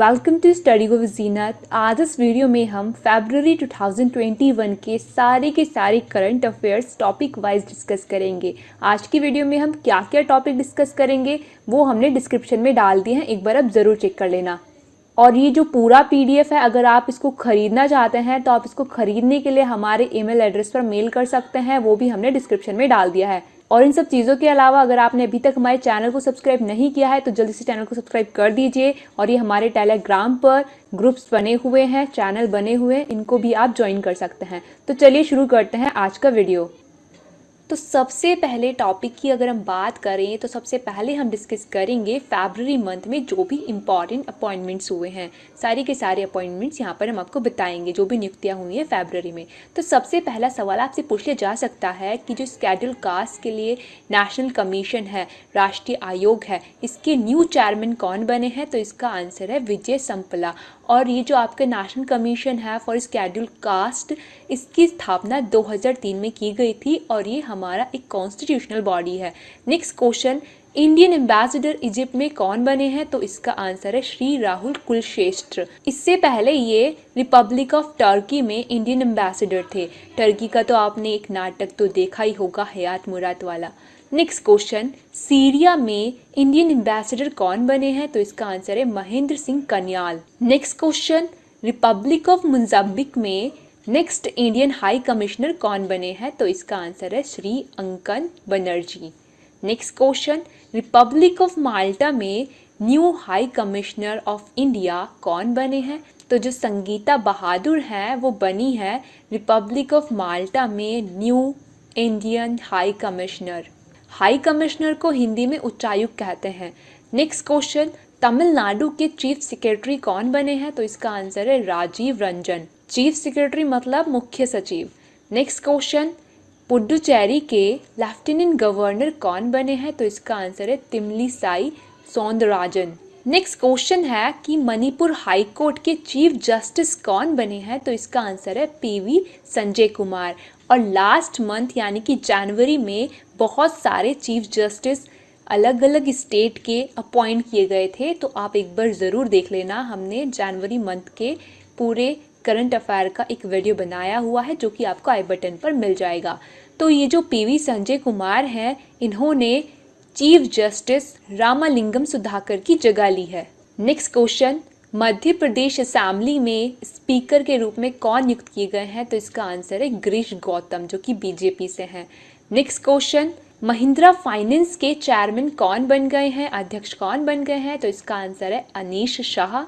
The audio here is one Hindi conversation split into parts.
Welcome to study go with Zeenat. आज इस वीडियो में हम फरवरी 2021 के सारे current affairs topic wise discuss करेंगे। आज की वीडियो में हम क्या क्या टॉपिक डिस्कस करेंगे वो हमने डिस्क्रिप्शन में डाल दिए हैं, एक बार आप ज़रूर चेक कर लेना। और ये जो पूरा PDF है, अगर आप इसको ख़रीदना चाहते हैं तो आप इसको ख़रीदने के लिए हमारे ईमेल एड्रेस पर मेल कर सकते हैं, वो भी हमने डिस्क्रिप्शन में डाल दिया है। और इन सब चीज़ों के अलावा अगर आपने अभी तक हमारे चैनल को सब्सक्राइब नहीं किया है तो जल्दी से चैनल को सब्सक्राइब कर दीजिए। और ये हमारे टेलीग्राम पर ग्रुप्स बने हुए हैं, चैनल बने हुए हैं, इनको भी आप ज्वाइन कर सकते हैं। तो चलिए शुरू करते हैं आज का वीडियो। तो सबसे पहले टॉपिक की अगर हम बात करें तो सबसे पहले हम डिस्कस करेंगे फरवरी मंथ में जो भी इम्पॉर्टेंट अपॉइंटमेंट्स हुए हैं। सारी के सारे अपॉइंटमेंट्स यहाँ पर हम आपको बताएंगे जो भी नियुक्तियाँ हुई हैं फरवरी में। तो सबसे पहला सवाल आपसे पूछ लिया जा सकता है कि जो शेड्यूल कास्ट के लिए नेशनल कमीशन है, राष्ट्रीय आयोग है, इसके न्यू चेयरमैन कौन बने हैं? तो इसका आंसर है विजय संपला। और ये जो आपका नेशनल कमीशन है फॉर शेड्यूल कास्ट, इसकी स्थापना 2003 में की गई थी और ये हमारा एक कॉन्स्टिट्यूशनल बॉडी है। Next question, Indian ambassador Egypt में कौन बने हैं? तो इसका आंसर है श्री राहुल कुलश्रेष्ठ। इससे पहले ये रिपब्लिक ऑफ टर्की में इंडियन एम्बेसडर थे। टर्की का तो आपने एक नाटक तो देखा ही होगा, हयात मुराद वाला। नेक्स्ट क्वेश्चन, सीरिया में इंडियन एम्बेसडर कौन बने हैं? तो इसका आंसर है Mahendra Singh Kanyal. Next question, republic of Mozambique में नेक्स्ट इंडियन हाई कमिश्नर कौन बने हैं? तो इसका आंसर है Shri Ankan Banerjee. Next question, republic of Malta में new high commissioner of India कौन बने हैं? तो जो संगीता बहादुर हैं वो बनी है रिपब्लिक ऑफ माल्टा में new Indian high commissioner. High commissioner को हिंदी में उच्चायुक्त कहते हैं। नेक्स्ट क्वेश्चन, तमिलनाडु के चीफ सेक्रेटरी कौन बने हैं? तो इसका आंसर है राजीव रंजन। चीफ सेक्रेटरी मतलब मुख्य सचिव। नेक्स्ट क्वेश्चन, पुडुचेरी के लेफ्टिनेंट गवर्नर कौन बने हैं? तो इसका आंसर है तिमलिसाई सौंदरराजन। नेक्स्ट क्वेश्चन है कि मणिपुर हाई कोर्ट के चीफ जस्टिस कौन बने हैं? तो इसका आंसर है PV संजय कुमार। और लास्ट मंथ यानी कि जनवरी में बहुत सारे चीफ जस्टिस अलग अलग स्टेट के अपॉइंट किए गए थे, तो आप एक बार ज़रूर देख लेना। हमने जनवरी मंथ के पूरे करंट अफेयर का एक वीडियो बनाया हुआ है जो कि आपको आई बटन पर मिल जाएगा। तो ये जो PV संजय कुमार हैं, इन्होंने चीफ जस्टिस रामालिंगम सुधाकर की जगह ली है। Next question, Madhya Pradesh assembly में स्पीकर के रूप में कौन नियुक्त किए गए हैं? तो इसका आंसर है गिरीश गौतम जो कि BJP से हैं। नेक्स्ट क्वेश्चन, महिंद्रा फाइनेंस के चेयरमैन कौन बन गए हैं, अध्यक्ष कौन बन गए हैं? तो इसका आंसर है Anish Shah.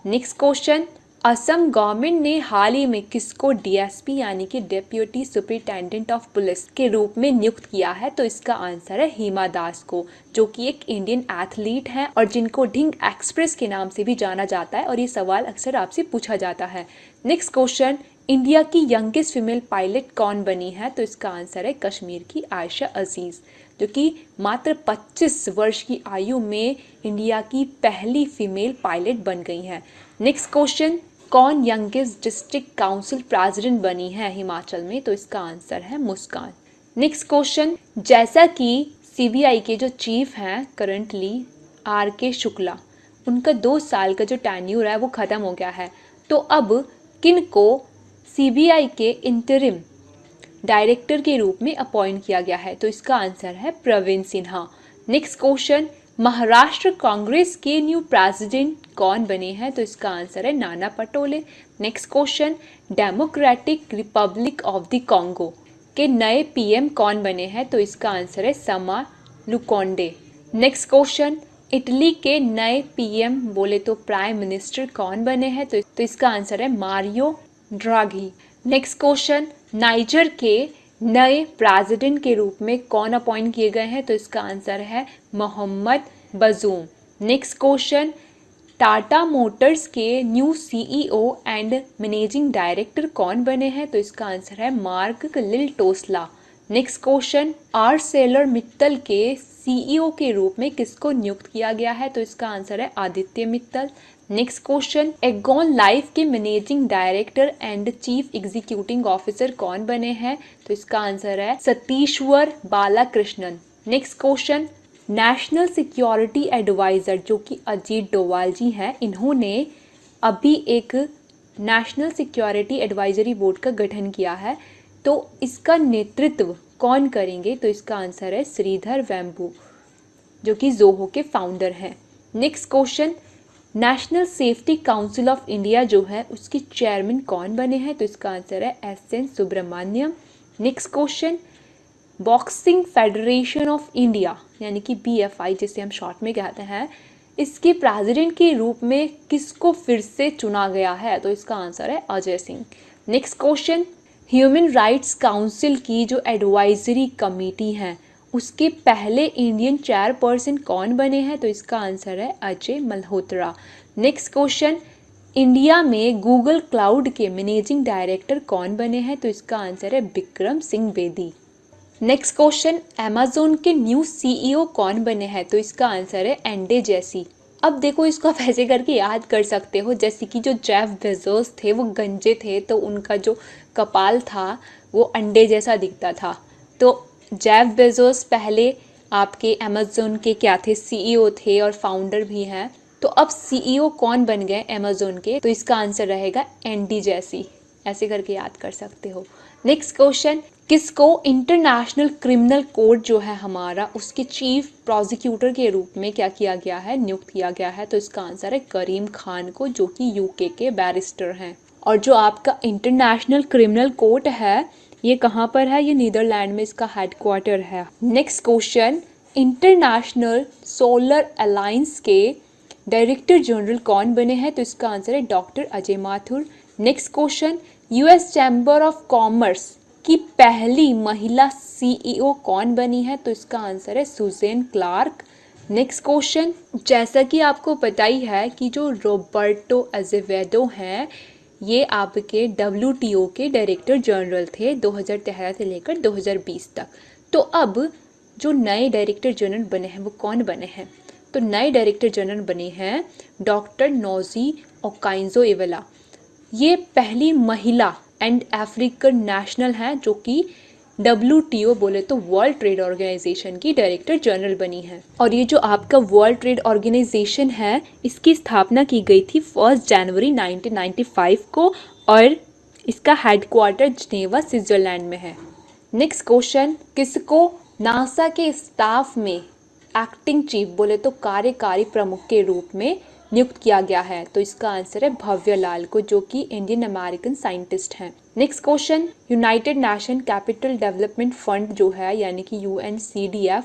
Next question, Assam government ने हाल ही में किसको DSP यानी कि डेप्यूटी सुपरिटेंडेंट ऑफ पुलिस के रूप में नियुक्त किया है? तो इसका आंसर है हिमा दास को, जो कि एक इंडियन एथलीट हैं और जिनको ढिंग एक्सप्रेस के नाम से भी जाना जाता है और ये सवाल अक्सर आपसे पूछा जाता है। नेक्स्ट क्वेश्चन, इंडिया की यंगेस्ट फीमेल पायलट कौन बनी है? तो इसका आंसर है कश्मीर की आयशा अजीज़, जो कि मात्र 25 वर्ष की आयु में इंडिया की पहली फीमेल पायलट बन गई हैं। नेक्स्ट क्वेश्चन, कौन यंगेस्ट डिस्ट्रिक्ट काउंसिल प्रेसिडेंट बनी है हिमाचल में? तो इसका आंसर है मुस्कान। नेक्स्ट क्वेश्चन, जैसा कि CBI के जो चीफ हैं करंटली RK शुक्ला, उनका 2 साल का जो टेन्यूर है वो ख़त्म हो गया है, तो अब किन को CBI के इंटरिम डायरेक्टर के रूप में अपॉइंट किया गया है? तो इसका आंसर है प्रवीण सिन्हा। नेक्स्ट क्वेश्चन, महाराष्ट्र कांग्रेस के न्यू प्रेसिडेंट कौन बने हैं? तो इसका आंसर है Nana Patole. Next question, democratic Republic of the Congo के नए PM कौन बने हैं? तो इसका आंसर है समा लुकोंडे। नेक्स्ट क्वेश्चन, इटली के नए PM बोले तो प्राइम मिनिस्टर कौन बने हैं? तो इसका आंसर है मारियो ड्राघी। नेक्स्ट क्वेश्चन, नाइजर के नए प्रेसिडेंट के रूप में कौन अपॉइंट किए गए हैं? तो इसका आंसर है Mohamed Bazoum. Next question, Tata Motors के new CEO and managing director कौन बने हैं? तो इसका आंसर है Marc Llistosella. Next question, ArcelorMittal के CEO के रूप में किसको नियुक्त किया गया है? तो इसका आंसर है Aditya Mittal. Next question, Aegon life के managing director and chief executive officer कौन बने हैं? तो इसका आंसर है Satishwar Balakrishnan. Next question, national security adviser जो कि अजीत डोवाल जी हैं, इन्होंने अभी एक नेशनल सिक्योरिटी एडवाइजरी बोर्ड का गठन किया है। तो इसका नेतृत्व कौन करेंगे? तो इसका आंसर है श्रीधर वेम्बू, जो कि जोहो के फाउंडर हैं। Next question, national safety council of India जो है उसके चेयरमैन कौन बने हैं? तो इसका आंसर है S N. Subrahmanyam. Next question, boxing federation of India यानी कि BFI जिसे हम शॉर्ट में कहते हैं, इसके प्रेसिडेंट के रूप में किसको फिर से चुना गया है? तो इसका आंसर है Ajay Singh. Next question, human rights council की जो एडवाइजरी कमेटी है उसके पहले इंडियन चेयरपर्सन कौन बने हैं? तो इसका आंसर है Ajay Malhotra. Next question, India में गूगल क्लाउड के मैनेजिंग डायरेक्टर कौन बने हैं? तो इसका आंसर है Vikram Singh Bedi. Next question, Amazon के न्यू CEO कौन बने हैं? तो इसका आंसर है एंडे जेसी। अब देखो इसको आप ऐसे करके याद कर सकते हो जैसे कि जो जेफ बेजोस थे वो गंजे थे तो उनका जो कपाल था वो अंडे जैसा दिखता था। तो जेफ बेजोस पहले आपके अमेज़न के क्या थे? CEO थे और फाउंडर भी हैं। तो अब CEO कौन बन गए अमेज़न के? तो इसका आंसर रहेगा एंडी जेसी। ऐसे करके याद कर सकते हो। नेक्स्ट क्वेश्चन, किसको इंटरनेशनल क्रिमिनल कोर्ट जो है हमारा उसके चीफ प्रोसिक्यूटर के रूप में क्या किया गया है? नियुक्त किया गया है। तो इसका आंसर है करीम खान को, जो कि UK के बैरिस्टर हैं। और जो आपका इंटरनेशनल क्रिमिनल कोर्ट है ये कहाँ पर है? ये नीदरलैंड में इसका हेडक्वार्टर है। Next question, international solar alliance के डायरेक्टर जनरल कौन बने हैं? तो इसका आंसर है doctor Ajay Mathur. Next question, US chamber of commerce की पहली महिला CEO कौन बनी है? तो इसका आंसर है सुजेन क्लार्क। नेक्स्ट क्वेश्चन, जैसा कि आपको पता ही है कि जो रॉबर्टो अजेवेडो हैं ये आपके WTO के डायरेक्टर जनरल थे 2013 से लेकर 2020 तक। तो अब जो नए डायरेक्टर जनरल बने हैं वो कौन बने हैं? तो नए डायरेक्टर जनरल बने हैं डॉक्टर नोजी ओकाइंजो-इवेला। ये पहली महिला एंड अफ्रीकन नेशनल हैं जो कि WTO बोले तो वर्ल्ड ट्रेड ऑर्गेनाइजेशन की डायरेक्टर जनरल बनी है। और ये जो आपका वर्ल्ड ट्रेड ऑर्गेनाइजेशन है इसकी स्थापना की गई थी 1 जनवरी 1995 को और इसका हेडक्वार्टर जिनेवा स्विट्जरलैंड में है। नेक्स्ट क्वेश्चन, किसको नासा के स्टाफ में एक्टिंग चीफ बोले तो कार्यकारी प्रमुख के रूप में नियुक्त किया गया है? तो इसका आंसर है भव्य लाल को, जो कि इंडियन अमेरिकन साइंटिस्ट हैं। Next question, United nation capital development fund जो है यानी कि UNCDF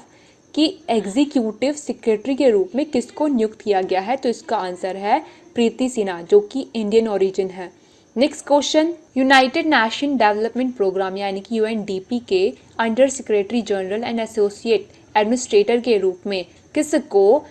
की एग्जीक्यूटिव सेक्रेटरी के रूप में किसको नियुक्त किया गया है? तो इसका आंसर है प्रीति सिन्हा, जो कि इंडियन ओरिजिन है। Next question, United Nation Development Programme यानी कि UNDP के under secretary general and associate administrator के रूप में किसको,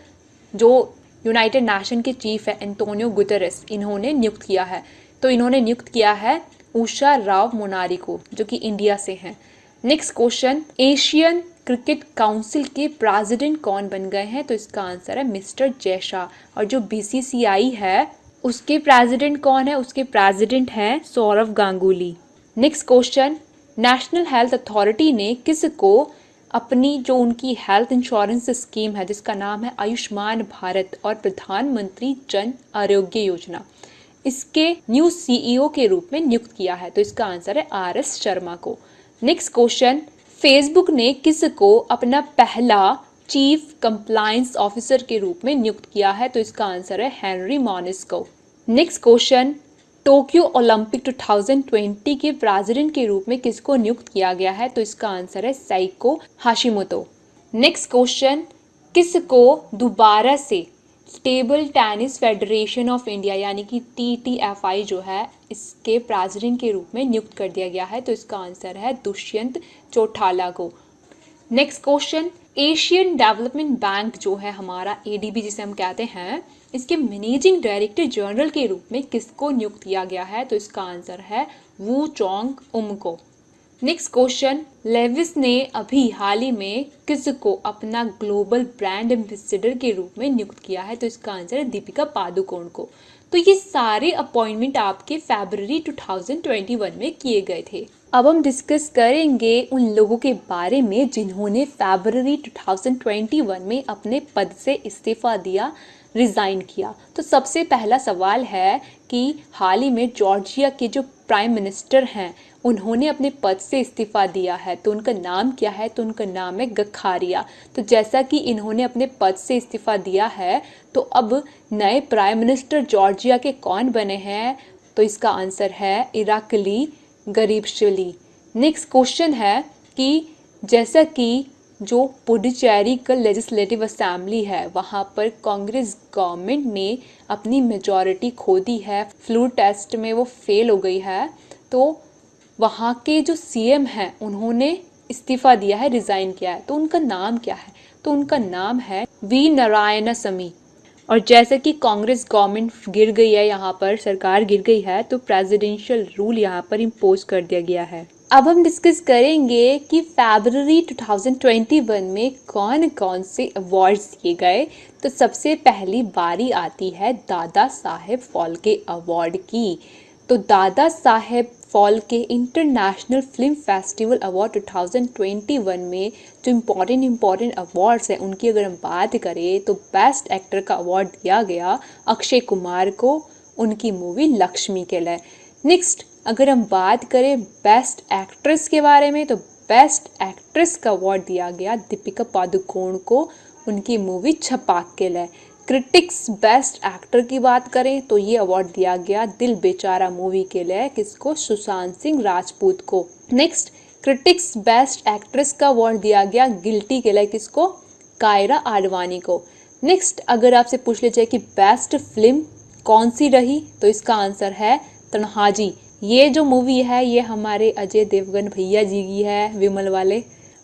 जो यूनाइटेड नेशन के चीफ है एंटोनियो गुटेरेस, इन्होंने नियुक्त किया है? तो इन्होंने नियुक्त किया है उषा राव मोनारी को, जो कि इंडिया से हैं। Next question, Asian cricket council के प्रेसिडेंट कौन बन गए हैं? तो इसका आंसर है मिस्टर जयशाह। और जो BCCI है उसके प्रेसिडेंट कौन है? उसके प्रेसिडेंट हैं Sourav Ganguly. Next question, national health authority ने किसको अपनी जो उनकी हेल्थ इंश्योरेंस स्कीम है जिसका नाम है आयुष्मान भारत और प्रधानमंत्री जन आरोग्य योजना, इसके न्यू CEO के रूप में नियुक्त किया है? तो इसका आंसर है RS शर्मा को। नेक्स्ट क्वेश्चन, फेसबुक ने किसको अपना पहला चीफ कंप्लायंस ऑफिसर के रूप में नियुक्त किया है? तो इसका आंसर है हेनरी मॉनिस को। नेक्स्ट क्वेश्चन, टोक्यो ओलंपिक 2020 के प्रेसिडेंट के रूप में किसको नियुक्त किया गया है? तो इसका आंसर है साइको हाशिमोतो। नेक्स्ट क्वेश्चन, किसको दोबारा से table tennis federation of India यानी कि TTFI जो है इसके प्रेसिडेंट के रूप में नियुक्त कर दिया गया है? तो इसका आंसर है दुष्यंत चौटाला को। Next question, Asian development bank जो है हमारा ADB जिसे हम कहते हैं, इसके मैनेजिंग डायरेक्टर जनरल के रूप में किसको नियुक्त किया गया है? तो इसका आंसर है वू चोंग उम को। नेक्स्ट क्वेश्चन, लेविस ने अभी हाल ही में किसको अपना ग्लोबल ब्रांड एम्बेसडर के रूप में नियुक्त किया है? तो इसका आंसर है दीपिका पादुकोण को। तो ये सारे अपॉइंटमेंट आपके फरवरी 2021 में किए गए थे। अब हम डिस्कस करेंगे उन लोगों के बारे में जिन्होंने फरवरी 2021 में अपने पद से इस्तीफा दिया, रिज़ाइन किया। तो सबसे पहला सवाल है कि हाल ही में जॉर्जिया के जो प्राइम मिनिस्टर हैं उन्होंने अपने पद से इस्तीफा दिया है, तो उनका नाम क्या है? तो उनका नाम है गखारिया। तो जैसा कि इन्होंने अपने पद से इस्तीफा दिया है, तो अब नए प्राइम मिनिस्टर जॉर्जिया के कौन बने हैं? तो इसका आंसर है इराकली गरीबशवली। नेक्स्ट क्वेश्चन है कि जैसा कि जो पुडुचेरी का लेजिस्लेटिव असेंबली है वहाँ पर कांग्रेस गवर्नमेंट ने अपनी मेजॉरिटी खो दी है, फ्लू टेस्ट में वो फेल हो गई है, तो वहाँ के जो सीएम हैं उन्होंने इस्तीफा दिया है, रिज़ाइन किया है। तो उनका नाम क्या है? तो उनका नाम है वी नारायणसामी। और जैसे कि कांग्रेस गवर्नमेंट गिर गई है, यहाँ पर सरकार गिर गई है, तो प्रेसिडेंशियल रूल यहाँ पर इम्पोज कर दिया गया है। अब हम डिस्कस करेंगे कि फरवरी 2021 में कौन कौन से अवार्ड्स दिए गए। तो सबसे पहली बारी आती है दादा साहेब फाल्के अवार्ड की। तो Dada Saheb Phalke international film festival award 2021 में जो इम्पॉर्टेंट अवार्ड्स हैं उनकी अगर हम बात करें तो बेस्ट एक्टर का अवार्ड दिया गया अक्षय कुमार को, उनकी मूवी लक्ष्मी के लिए। नेक्स्ट अगर हम बात करें बेस्ट एक्ट्रेस के बारे में, तो बेस्ट एक्ट्रेस का अवार्ड दिया गया दीपिका पादुकोण को, उनकी मूवी छपाक के लिए। क्रिटिक्स बेस्ट एक्टर की बात करें तो ये अवार्ड दिया गया दिल बेचारा मूवी के लिए, किसको? सुशांत सिंह राजपूत को। नेक्स्ट क्रिटिक्स बेस्ट एक्ट्रेस का अवार्ड दिया गया गिल्टी के लिए, किसको? कायरा आडवाणी को। नेक्स्ट अगर आपसे पूछ लिया जाए कि बेस्ट फिल्म कौन सी रही, तो इसका आंसर है तन्हाजी। ये जो मूवी है ये हमारे अजय देवगन भैया जी की है, विमल वाले,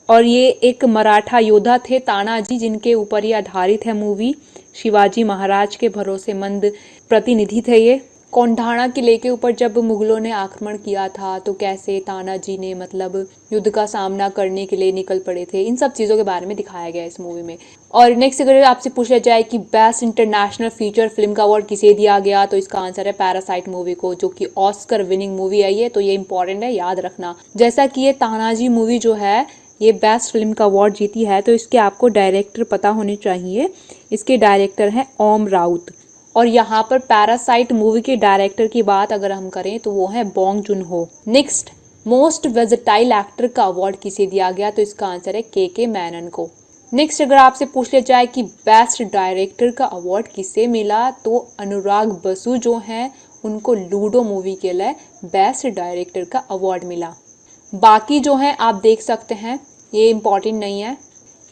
और ये एक मराठा योद्धा थे तानाजी जिनके ऊपर ये आधारित है मूवी। शिवाजी महाराज के भरोसेमंद प्रतिनिधि थे ये। कोंढाणा किले के ऊपर जब मुगलों ने आक्रमण किया था तो कैसे तानाजी ने मतलब युद्ध का सामना करने के लिए निकल पड़े थे, इन सब चीज़ों के बारे में दिखाया गया इस मूवी में। और नेक्स्ट अगर आपसे पूछा जाए कि बेस्ट इंटरनेशनल फीचर फिल्म का अवार्ड किसे दिया गया, तो इसका आंसर है पैरासाइट मूवी को, जो कि ऑस्कर विनिंग मूवी है ये, तो ये इंपॉर्टेंट है, याद रखना। जैसा कि ये तानाजी मूवी जो है ये बेस्ट फिल्म का अवार्ड जीती है, तो इसके आपको डायरेक्टर पता होने चाहिए। इसके डायरेक्टर हैं ओम राउत। और यहाँ पर पैरासाइट मूवी के डायरेक्टर की बात अगर हम करें तो वो है बॉन्ग जून हो। नेक्स्ट मोस्ट वर्सेटाइल एक्टर का अवार्ड किसे दिया गया, तो इसका आंसर है के मैनन को। नेक्स्ट अगर आपसे पूछ लिया जाए कि बेस्ट डायरेक्टर का अवार्ड किसे मिला, तो अनुराग बसु जो हैं उनको लूडो मूवी के लिए बेस्ट डायरेक्टर का अवार्ड मिला। बाकी जो हैं आप देख सकते हैं, ये इम्पॉर्टेंट नहीं है।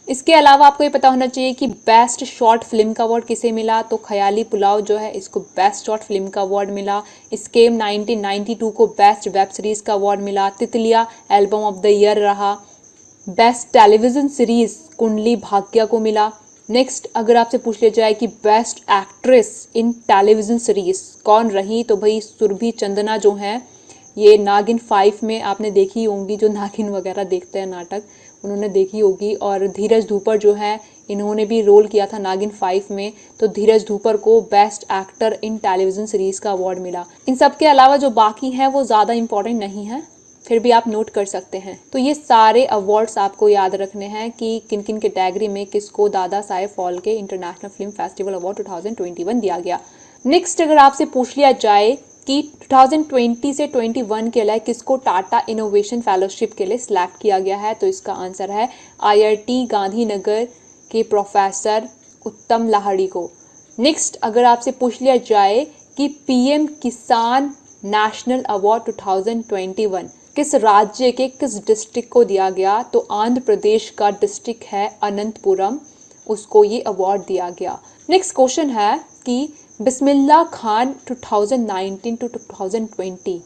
इसके अलावा आपको ये पता होना चाहिए कि बेस्ट शॉर्ट फिल्म का अवार्ड किसे मिला, तो ख्याली पुलाव जो है इसको बेस्ट शॉर्ट फिल्म का अवार्ड मिला। स्केम 1992 को बेस्ट वेब सीरीज का अवार्ड मिला। Titalia album of the year रहा। Best television series Kundali Bhagya को मिला। नेक्स्ट अगर आपसे पूछ लिया जाए कि best actress in television series कौन रही, तो भाई सुरभि चंदना जो है, ये नागिन 5 में आपने देखी होंगी, जो नागिन वगैरह देखते हैं नाटक उन्होंने देखी होगी। और धीरज धूपर जो है इन्होंने भी रोल किया था नागिन 5 में, तो धीरज धूपर को best actor in television series का अवार्ड मिला। इन सब के अलावा जो बाकी हैं वो ज़्यादा इंपॉर्टेंट नहीं है, फिर भी आप नोट कर सकते हैं। तो ये सारे अवार्ड्स आपको याद रखने हैं कि किन किन कैटेगरी में किसको Dada Saheb Phalke international film festival award 2021 दिया गया। नेक्स्ट अगर आपसे पूछ लिया जाए कि 2020 से 21 के लिए किसको टाटा इनोवेशन फेलोशिप के लिए सिलेक्ट किया गया है, तो इसका आंसर है IIT गांधीनगर के प्रोफेसर उत्तम लाहड़ी को। नेक्स्ट अगर आपसे पूछ लिया जाए कि PM किसान नेशनल अवार्ड 2021 किस राज्य के किस डिस्ट्रिक्ट को दिया गया, तो आंध्र प्रदेश का डिस्ट्रिक्ट है अनंतपुरम, उसको ये अवार्ड दिया गया। नेक्स्ट क्वेश्चन है कि बिस्मिल्लाह खान 2019 टू 2020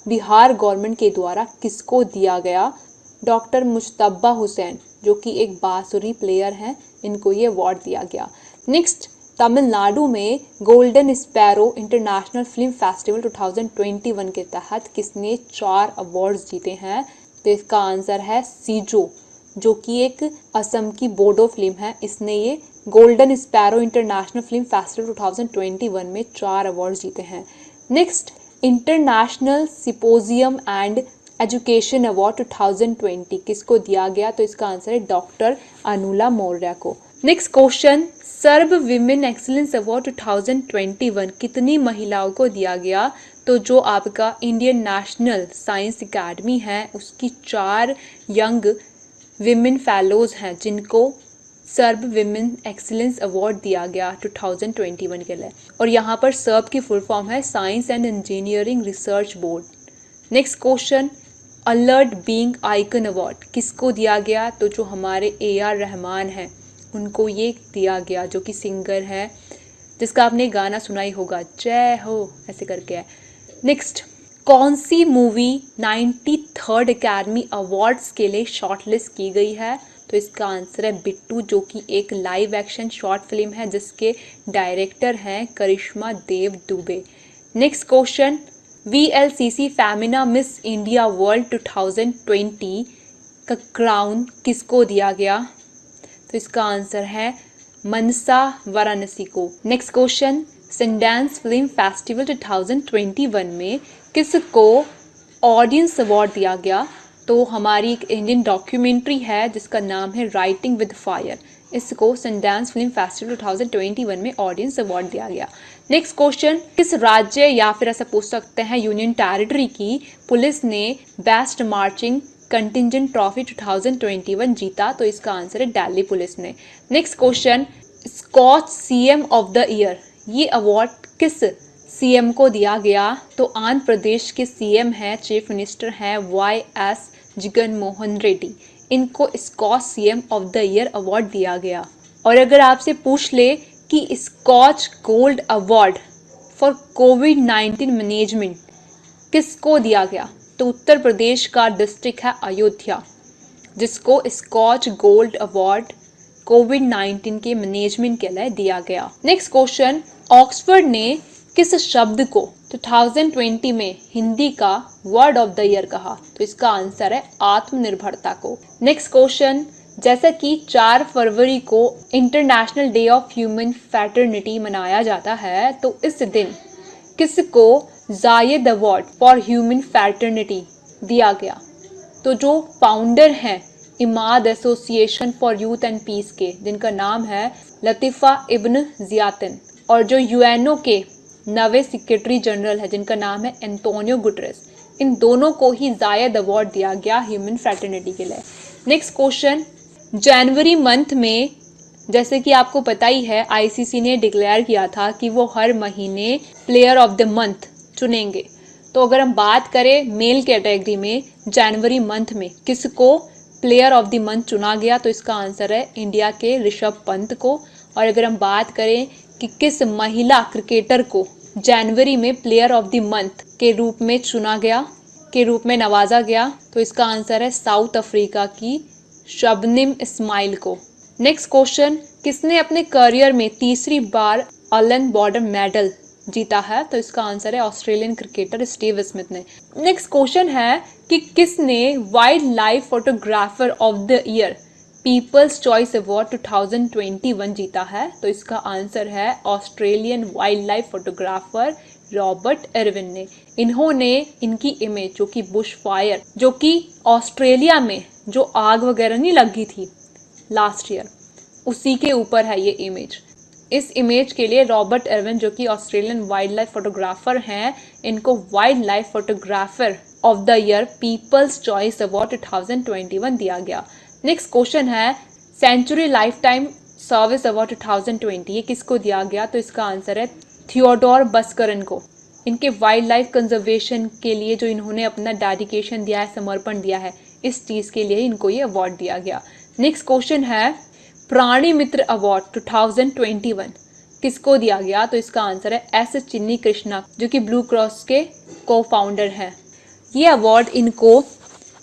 बिहार गवर्नमेंट के द्वारा किसको दिया गया, डॉक्टर मुश्तबा हुसैन जो कि एक बांसुरी प्लेयर हैं, इनको ये अवार्ड दिया गया। नेक्स्ट तमिलनाडु में golden sparrow international film festival 2021 के तहत किसने 4 अवार्ड्स जीते हैं, तो इसका आंसर है सीजो जो कि एक असम की बोडो फिल्म है। इसने ये golden sparrow international film festival 2021 में 4 अवार्ड जीते हैं। Next, international symposium and education award 2020 किसको दिया गया? तो इसका आंसर है डॉक्टर अनुला मौर्य को। नेक्स्ट क्वेश्चन, सर्व विमेन एक्सीलेंस अवार्ड 2021 कितनी महिलाओं को दिया गया? तो जो आपका इंडियन नेशनल साइंस एकेडमी है उसकी 4 यंग विमेन फेलोज हैं जिनको सर्व विमेन एक्सीलेंस अवार्ड दिया गया 2021 के लिए। और यहाँ पर सर्व की फुल फॉर्म है science and engineering research board. Next question, alert being icon award किसको दिया गया? तो जो हमारे AR रहमान हैं उनको ये दिया गया, जो कि सिंगर है जिसका आपने गाना सुना ही होगा, जय हो ऐसे करके है। नेक्स्ट, कौन सी मूवी 93rd अकेडमी अवार्ड्स के लिए शॉर्टलिस्ट की गई है? तो इसका आंसर है बिट्टू, जो कि एक लाइव एक्शन शॉर्ट फिल्म है जिसके डायरेक्टर हैं Karishma Dev Dubey. Next question, VLCC femina miss India world 2020 का क्राउन किसको दिया गया? तो इसका आंसर है मनसा वाराणसी को। Next question, Sundance film festival 2021 में किसको ऑडियंस अवार्ड दिया गया? तो हमारी एक इंडियन डॉक्यूमेंट्री है जिसका नाम है राइटिंग विद फायर, इसको सनडांस फिल्म फेस्टिवल 2021 में ऑडियंस अवार्ड दिया गया। नेक्स्ट क्वेश्चन, किस राज्य या फिर ऐसा पूछ सकते हैं यूनियन टेरिटरी की पुलिस ने बेस्ट मार्चिंग कंटिजेंट ट्रॉफी 2021 जीता? तो इसका आंसर है दिल्ली पुलिस ने। Next question, Skoch CM of the year ये अवार्ड किस CM को दिया गया? तो आंध्र प्रदेश के CM हैं, चीफ मिनिस्टर हैं YS जगनमोहन रेड्डी, इनको Skoch CM of the year award दिया गया। और अगर आपसे पूछ ले कि स्कॉच गोल्ड अवार्ड फॉर कोविड-19 मैनेजमेंट किसको दिया गया? तो उत्तर प्रदेश का डिस्ट्रिक्ट है अयोध्या जिसको स्कॉच गोल्ड अवार्ड कोविड-19 के मैनेजमेंट के लिए दिया गया। नेक्स्ट क्वेश्चन, ऑक्सफोर्ड ने किस शब्द को 2020 में हिंदी का वर्ड ऑफ द ईयर कहा? तो इसका आंसर है आत्मनिर्भरता को। नेक्स्ट क्वेश्चन, जैसा कि 4 फरवरी को international day of human fraternity मनाया जाता है, तो इस दिन किसको जायद अवार्ड फॉर ह्यूमन फ्रैटर्निटी दिया गया? तो जो फाउंडर हैं Imad association for youth and peace के, जिनका नाम है लतीफ़ा इब्न ज़ियातिन, और जो UNO के नवे सेक्रेटरी जनरल है जिनका नाम है एंटोनियो गुटरेस, इन दोनों को ही जायद अवार्ड दिया गया ह्यूमन फ्रैटर्निटी के लिए। नेक्स्ट क्वेश्चन, जनवरी मंथ में जैसे कि आपको पता ही है ICC ने डिक्लेयर किया था कि वो हर महीने प्लेयर ऑफ द मंथ चुनेंगे। तो अगर हम बात करें मेल कैटेगरी में जनवरी मंथ में किसको प्लेयर ऑफ द मंथ चुना गया? तो इसका आंसर है इंडिया के ऋषभ पंत को। और अगर हम बात करें कि किस महिला क्रिकेटर को जनवरी में प्लेयर ऑफ द मंथ के रूप में चुना गया, के रूप में नवाजा गया, तो इसका आंसर है साउथ अफ्रीका की शबनम इस्माइल को। नेक्स्ट क्वेश्चन, किसने अपने करियर में तीसरी बार ऑलन बॉर्डर मेडल जीता है? तो इसका आंसर है ऑस्ट्रेलियन क्रिकेटर स्टीव स्मिथ ने। नेक्स्ट क्वेश्चन है कि किसने wildlife photographer of the year people's choice award 2021 जीता है? तो इसका आंसर है Australian wildlife photographer Robert Irwin ने। इन्होंने इनकी इमेज जो कि बुश फायर, जो कि ऑस्ट्रेलिया में जो आग वगैरह नहीं लगी थी लास्ट ईयर, उसी के ऊपर है ये इमेज। इस इमेज के लिए रॉबर्ट एरविन जो कि ऑस्ट्रेलियन वाइल्ड लाइफ फोटोग्राफर हैं, इनको wildlife photographer of the year people's choice award 2021 दिया गया। नेक्स्ट क्वेश्चन है century lifetime service award 2020 ये किसको दिया गया? तो इसका आंसर है थियोडोर बस्करन को। इनके वाइल्ड लाइफ कंजर्वेशन के लिए जो इन्होंने अपना डेडिकेशन दिया है, समर्पण दिया है, इस चीज़ के लिए इनको ये अवार्ड दिया गया। नेक्स्ट क्वेश्चन है प्राणी मित्र अवार्ड 2021 किसको दिया गया? तो इसका आंसर है एस चिन्नी कृष्णा जो कि ब्लू क्रॉस के को फाउंडर हैं। ये अवार्ड इनको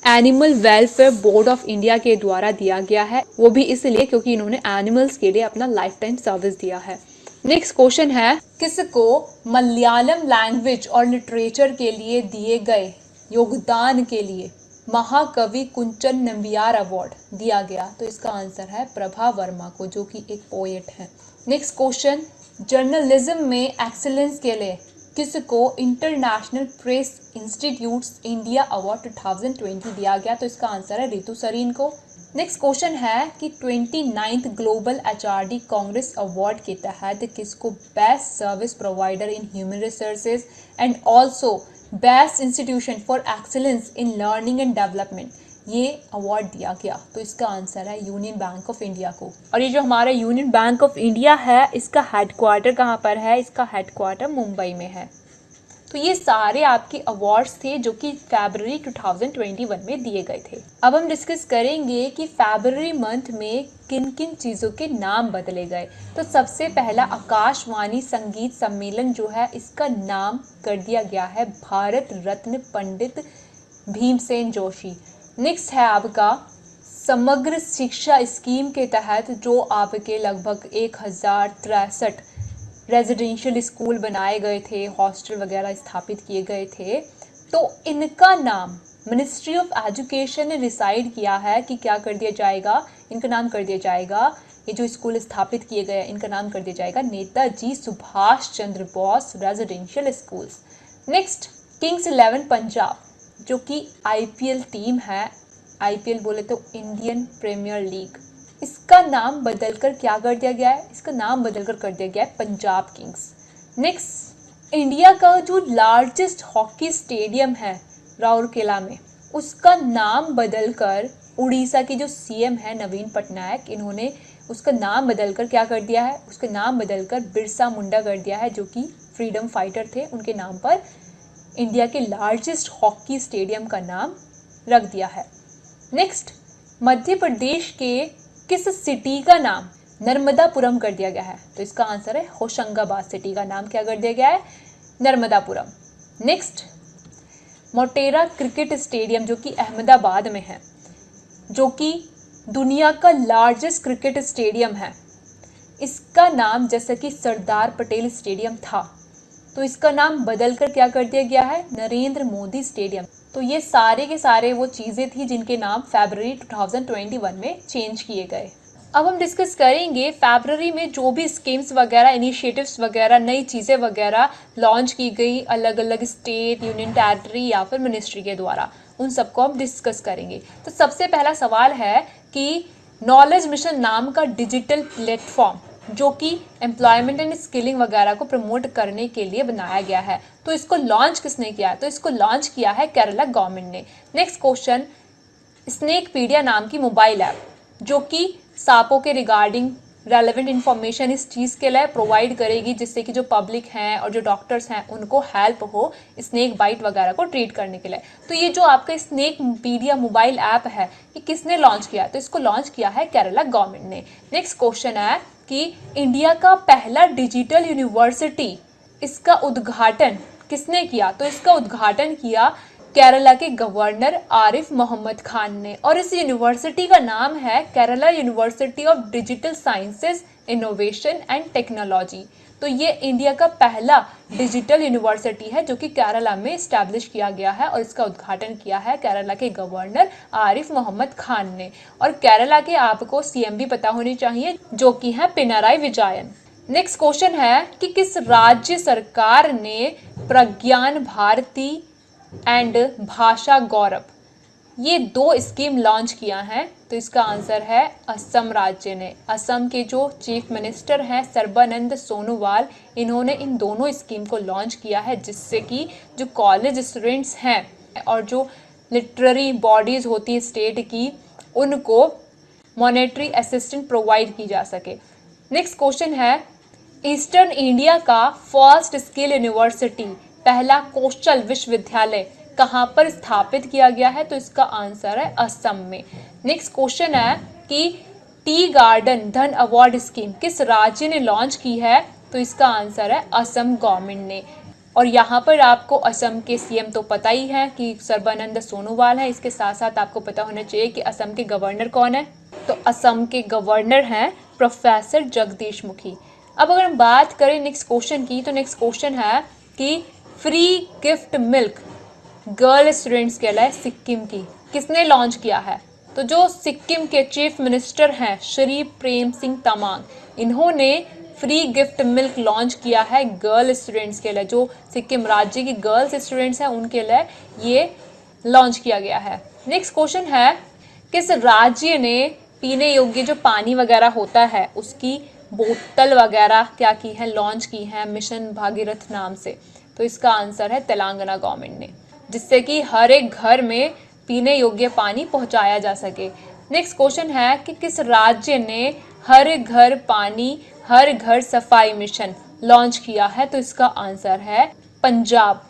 animal welfare board of India के द्वारा दिया गया है, वो भी इसलिए क्योंकि इन्होंने एनिमल्स के लिए अपना लाइफ टाइम सर्विस दिया है। नेक्स्ट क्वेश्चन है किसको मलयालम लैंग्वेज और लिटरेचर के लिए दिए गए योगदान के लिए महाकवि कुंचन नंबियार अवार्ड दिया गया? तो इसका आंसर है प्रभा वर्मा को, जो कि एक पोएट है। नेक्स्ट क्वेश्चन, जर्नलिज्म में एक्सीलेंस के लिए किसको international press institutes India award 2020 दिया गया? तो इसका आंसर है रितु सरीन को। नेक्स्ट क्वेश्चन है कि 29th global HRD Congress award के तहत किसको best service provider in human resources and also best institution for excellence in learning and development ये अवार्ड दिया गया? तो इसका आंसर है यूनियन बैंक ऑफ इंडिया को। और ये जो हमारा यूनियन बैंक ऑफ इंडिया है, इसका हेडक्वार्टर कहाँ पर है? इसका हेडक्वार्टर मुंबई में है। तो ये सारे आपके अवार्ड्स थे जो कि फरवरी 2021 में दिए गए थे। अब हम डिस्कस करेंगे कि फरवरी मंथ में किन किन चीज़ों के नाम बदले गए। तो सबसे पहला आकाशवाणी संगीत सम्मेलन जो है, इसका नाम कर दिया गया है भारत रत्न पंडित भीमसेन जोशी। नेक्स्ट है आपका समग्र शिक्षा स्कीम के तहत जो आपके लगभग 1063 रेजिडेंशियल स्कूल बनाए गए थे, हॉस्टल वगैरह स्थापित किए गए थे, तो इनका नाम मिनिस्ट्री ऑफ एजुकेशन ने डिसाइड किया है कि क्या कर दिया जाएगा, इनका नाम कर दिया जाएगा, ये जो स्कूल स्थापित किए गए इनका नाम कर दिया जाएगा Netaji Subhash Chandra Bose residential schools. Next, kings 11 Punjab जो कि आईपीएल टीम है, आईपीएल बोले तो इंडियन प्रीमियर लीग, इसका नाम बदलकर क्या कर दिया गया है? इसका नाम बदलकर कर दिया गया है पंजाब किंग्स। नेक्स्ट, इंडिया का जो लार्जेस्ट हॉकी स्टेडियम है राउरकेला में, उसका नाम बदलकर उड़ीसा के जो सीएम है नवीन पटनायक, इन्होंने उसका नाम बदलकर क्या कर दिया है? उसका नाम बदलकर बिरसा मुंडा कर दिया है, जो कि फ्रीडम फाइटर थे, उनके नाम पर इंडिया के लार्जेस्ट हॉकी स्टेडियम का नाम रख दिया है। नेक्स्ट, मध्य प्रदेश के किस सिटी का नाम नर्मदापुरम कर दिया गया है? तो इसका आंसर है होशंगाबाद सिटी का नाम क्या कर दिया गया है? Narmadapuram. Next, Motera cricket stadium जो कि अहमदाबाद में है, जो कि दुनिया का लार्जेस्ट क्रिकेट स्टेडियम है, इसका नाम जैसे कि सरदार पटेल स्टेडियम था, तो इसका नाम बदलकर क्या कर दिया गया है? नरेंद्र मोदी स्टेडियम। तो ये सारे के सारे वो चीज़ें थी जिनके नाम फरवरी 2021 में चेंज किए गए। अब हम डिस्कस करेंगे फरवरी में जो भी स्कीम्स वगैरह, इनिशिएटिव्स वगैरह, नई चीज़ें वगैरह लॉन्च की गई अलग अलग स्टेट, यूनियन टेरिटरी या फिर मिनिस्ट्री के द्वारा, उन सबको हम डिस्कस करेंगे। तो सबसे पहला सवाल है कि नॉलेज मिशन नाम का डिजिटल प्लेटफॉर्म जो कि एम्प्लॉयमेंट एंड स्किलिंग वगैरह को प्रमोट करने के लिए बनाया गया है, तो इसको लॉन्च किसने किया है? तो इसको लॉन्च किया है केरला गवर्नमेंट ने। नेक्स्ट क्वेश्चन, स्नेकपीडिया नाम की मोबाइल ऐप जो कि सांपों के रिगार्डिंग रेलेवेंट इन्फॉर्मेशन इस चीज़ के लिए प्रोवाइड करेगी, जिससे कि जो पब्लिक हैं और जो डॉक्टर्स हैं उनको हेल्प हो स्नेक बाइट वगैरह को ट्रीट करने के लिए। तो ये जो आपका स्नेकपीडिया मोबाइल ऐप है, ये किसने लॉन्च किया? तो इसको लॉन्च किया है केरला गवर्नमेंट ने। नेक्स्ट क्वेश्चन है कि इंडिया का पहला डिजिटल यूनिवर्सिटी, इसका उद्घाटन किसने किया? तो इसका उद्घाटन किया केरला के गवर्नर आरिफ मोहम्मद खान ने, और इस यूनिवर्सिटी का नाम है Kerala university of digital sciences, innovation and technology. तो ये इंडिया का पहला डिजिटल यूनिवर्सिटी है जो कि केरला में इस्टेब्लिश किया गया है, और इसका उद्घाटन किया है केरला के गवर्नर आरिफ मोहम्मद खान ने। और केरला के आपको सीएम भी पता होनी चाहिए जो कि है पिनाराई विजयन। नेक्स्ट क्वेश्चन है कि किस राज्य सरकार ने प्रज्ञान भारती एंड भाषा गौरव ये दो स्कीम लॉन्च किया है? तो इसका आंसर है असम राज्य ने। असम के जो चीफ मिनिस्टर हैं सर्बानंद सोनोवाल, इन्होंने इन दोनों स्कीम को लॉन्च किया है, जिससे कि जो कॉलेज स्टूडेंट्स हैं और जो लिटरेरी बॉडीज़ होती है स्टेट की, उनको मॉनेटरी असिस्टेंट प्रोवाइड की जा सके। नेक्स्ट क्वेश्चन है, ईस्टर्न इंडिया का फर्स्ट स्किल यूनिवर्सिटी, पहला कौशल विश्वविद्यालय कहाँ पर स्थापित किया गया है? तो इसका आंसर है असम में। नेक्स्ट क्वेश्चन है कि टी गार्डन धन अवार्ड स्कीम किस राज्य ने लॉन्च की है? तो इसका आंसर है असम गवर्नमेंट ने। और यहाँ पर आपको असम के सीएम तो पता ही है कि सर्बानंद सोनोवाल है, इसके साथ साथ आपको पता होना चाहिए कि असम के गवर्नर कौन है? तो असम के गवर्नर हैं प्रोफेसर जगदीश मुखी। अब अगर हम बात करें नेक्स्ट क्वेश्चन की, तो नेक्स्ट क्वेश्चन है कि free gift milk girl students के लिए सिक्किम की किसने लॉन्च किया है? तो जो सिक्किम के चीफ मिनिस्टर हैं श्री प्रेम सिंह तमांग, इन्होंने फ्री गिफ्ट मिल्क लॉन्च किया है गर्ल स्टूडेंट्स के लिए। जो सिक्किम राज्य की गर्ल्स स्टूडेंट्स हैं उनके लिए ये लॉन्च किया गया है। नेक्स्ट क्वेश्चन है, किस राज्य ने पीने योग्य जो पानी वगैरह होता है उसकी बोतल वगैरह क्या की है, लॉन्च की है मिशन भागीरथ नाम से? तो इसका आंसर है तेलंगाना गवर्नमेंट ने, जिससे कि हर एक घर में पीने योग्य पानी पहुंचाया जा सके। नेक्स्ट क्वेश्चन है कि किस राज्य ने हर घर पानी हर घर सफाई मिशन लॉन्च किया है? तो इसका आंसर है पंजाब।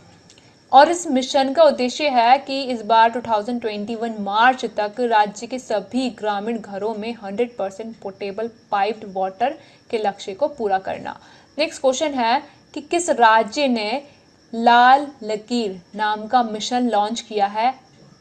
और इस मिशन का उद्देश्य है कि इस बार 2021 मार्च तक राज्य के सभी ग्रामीण घरों में 100% पोर्टेबल पाइप्ड वाटर के लक्ष्य को पूरा करना। नेक्स्ट क्वेश्चन है कि किस राज्य ने लाल लकीर नाम का मिशन लॉन्च किया है,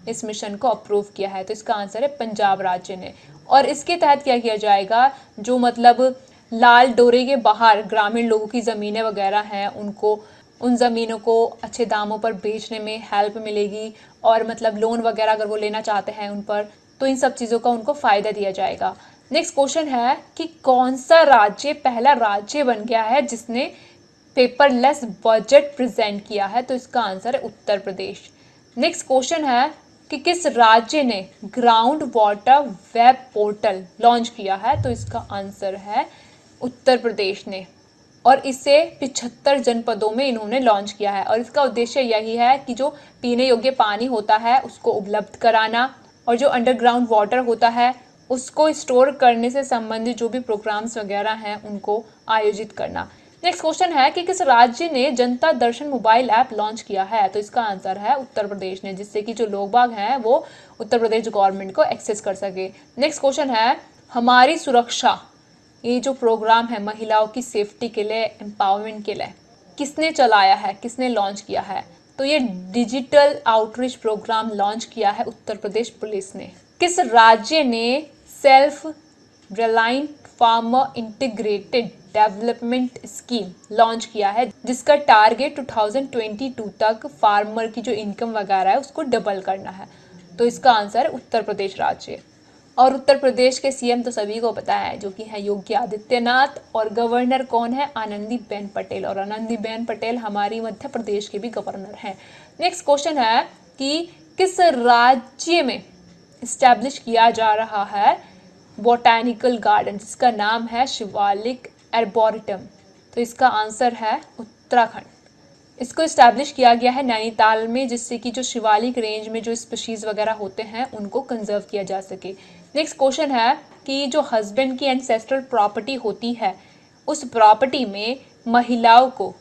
इस मिशन को अप्रूव किया है? तो इसका आंसर है पंजाब राज्य ने। और इसके तहत क्या किया जाएगा, जो मतलब लाल डोरे के बाहर ग्रामीण लोगों की ज़मीनें वगैरह हैं उनको उन ज़मीनों को अच्छे दामों पर बेचने में हेल्प मिलेगी, और मतलब लोन वगैरह अगर वो लेना चाहते हैं उन पर, तो इन सब चीज़ों का उनको फ़ायदा दिया जाएगा। नेक्स्ट क्वेश्चन है कि कौन सा राज्य पहला राज्य बन गया है जिसने पेपरलेस बजट प्रेजेंट किया है? तो इसका आंसर है उत्तर प्रदेश। नेक्स्ट क्वेश्चन है कि किस राज्य ने ground water web portal launch किया है? तो इसका आंसर है उत्तर प्रदेश ने, और इसे 75 जनपदों में इन्होंने लॉन्च किया है। और इसका उद्देश्य यही है कि जो पीने योग्य पानी होता है उसको उपलब्ध कराना, और जो अंडरग्राउंड वाटर होता है उसको स्टोर करने से संबंधित जो भी प्रोग्राम्स वगैरह हैं उनको आयोजित करना। नेक्स्ट क्वेश्चन है कि किस राज्य ने जनता दर्शन मोबाइल ऐप लॉन्च किया है? तो इसका आंसर है उत्तर प्रदेश ने, जिससे कि जो लोग बाग हैं वो उत्तर प्रदेश गवर्नमेंट को एक्सेस कर सके। नेक्स्ट क्वेश्चन है, हमारी सुरक्षा, ये जो प्रोग्राम है महिलाओं की सेफ्टी के लिए, एम्पावरमेंट के लिए, किसने चलाया है, किसने लॉन्च किया है? तो ये डिजिटल आउटरीच प्रोग्राम लॉन्च किया है उत्तर प्रदेश पुलिस ने। किस राज्य ने self reliant farmer integrated development scheme launch किया है, जिसका टारगेट 2022 तक फार्मर की जो इनकम वगैरह है उसको डबल करना है? तो इसका आंसर है उत्तर प्रदेश राज्य। और उत्तर प्रदेश के सीएम तो सभी को पता है, जो कि है योगी आदित्यनाथ, और गवर्नर कौन है? आनंदीबेन पटेल। और आनंदीबेन पटेल हमारी मध्य प्रदेश के भी गवर्नर हैं। नेक्स्ट क्वेश्चन है कि किस राज्य में इस्टेब्लिश किया जा रहा है बोटैनिकल गार्डन, जिसका नाम है शिवालिक एर्बोरिटम? तो इसका आंसर है उत्तराखंड। इसको इस्टेब्लिश किया गया है नैनीताल में, जिससे कि जो शिवालिक रेंज में जो स्पीशीज़ वगैरह होते हैं उनको कंजर्व किया जा सके। नेक्स्ट क्वेश्चन है कि जो हस्बैंड की एंसेस्ट्रल प्रॉपर्टी होती है उस प्रॉपर्टी में महिलाओं को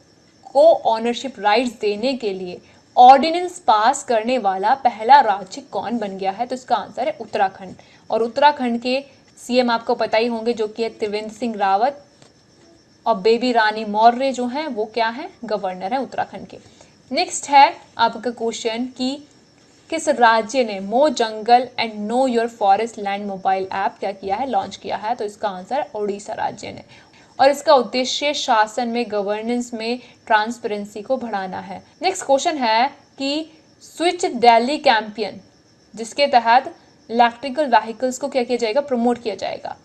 ऑनरशिप राइट्स देने के लिए ऑर्डिनेंस पास करने वाला पहला राज्य कौन बन गया है? तो इसका आंसर है उत्तराखंड। और उत्तराखंड के सीएम आपको पता ही होंगे, जो कि है त्रिवेंद्र सिंह रावत, और बेबी रानी मौर्य जो हैं वो क्या हैं? गवर्नर हैं उत्तराखंड के। नेक्स्ट है आपका क्वेश्चन कि किस राज्य ने मो jungle and know your forest land mobile app क्या किया है, लॉन्च किया है? तो इसका आंसर है ओडिशा राज्य ने, और इसका उद्देश्य शासन में, गवर्नेंस में ट्रांसपेरेंसी को बढ़ाना है। नेक्स्ट क्वेश्चन है कि स्विच दिल्ली कैंपेन, जिसके तहत इलेक्ट्रिकल व्हीकल्स को क्या किया जाएगा? प्रमोट किया जाएगा,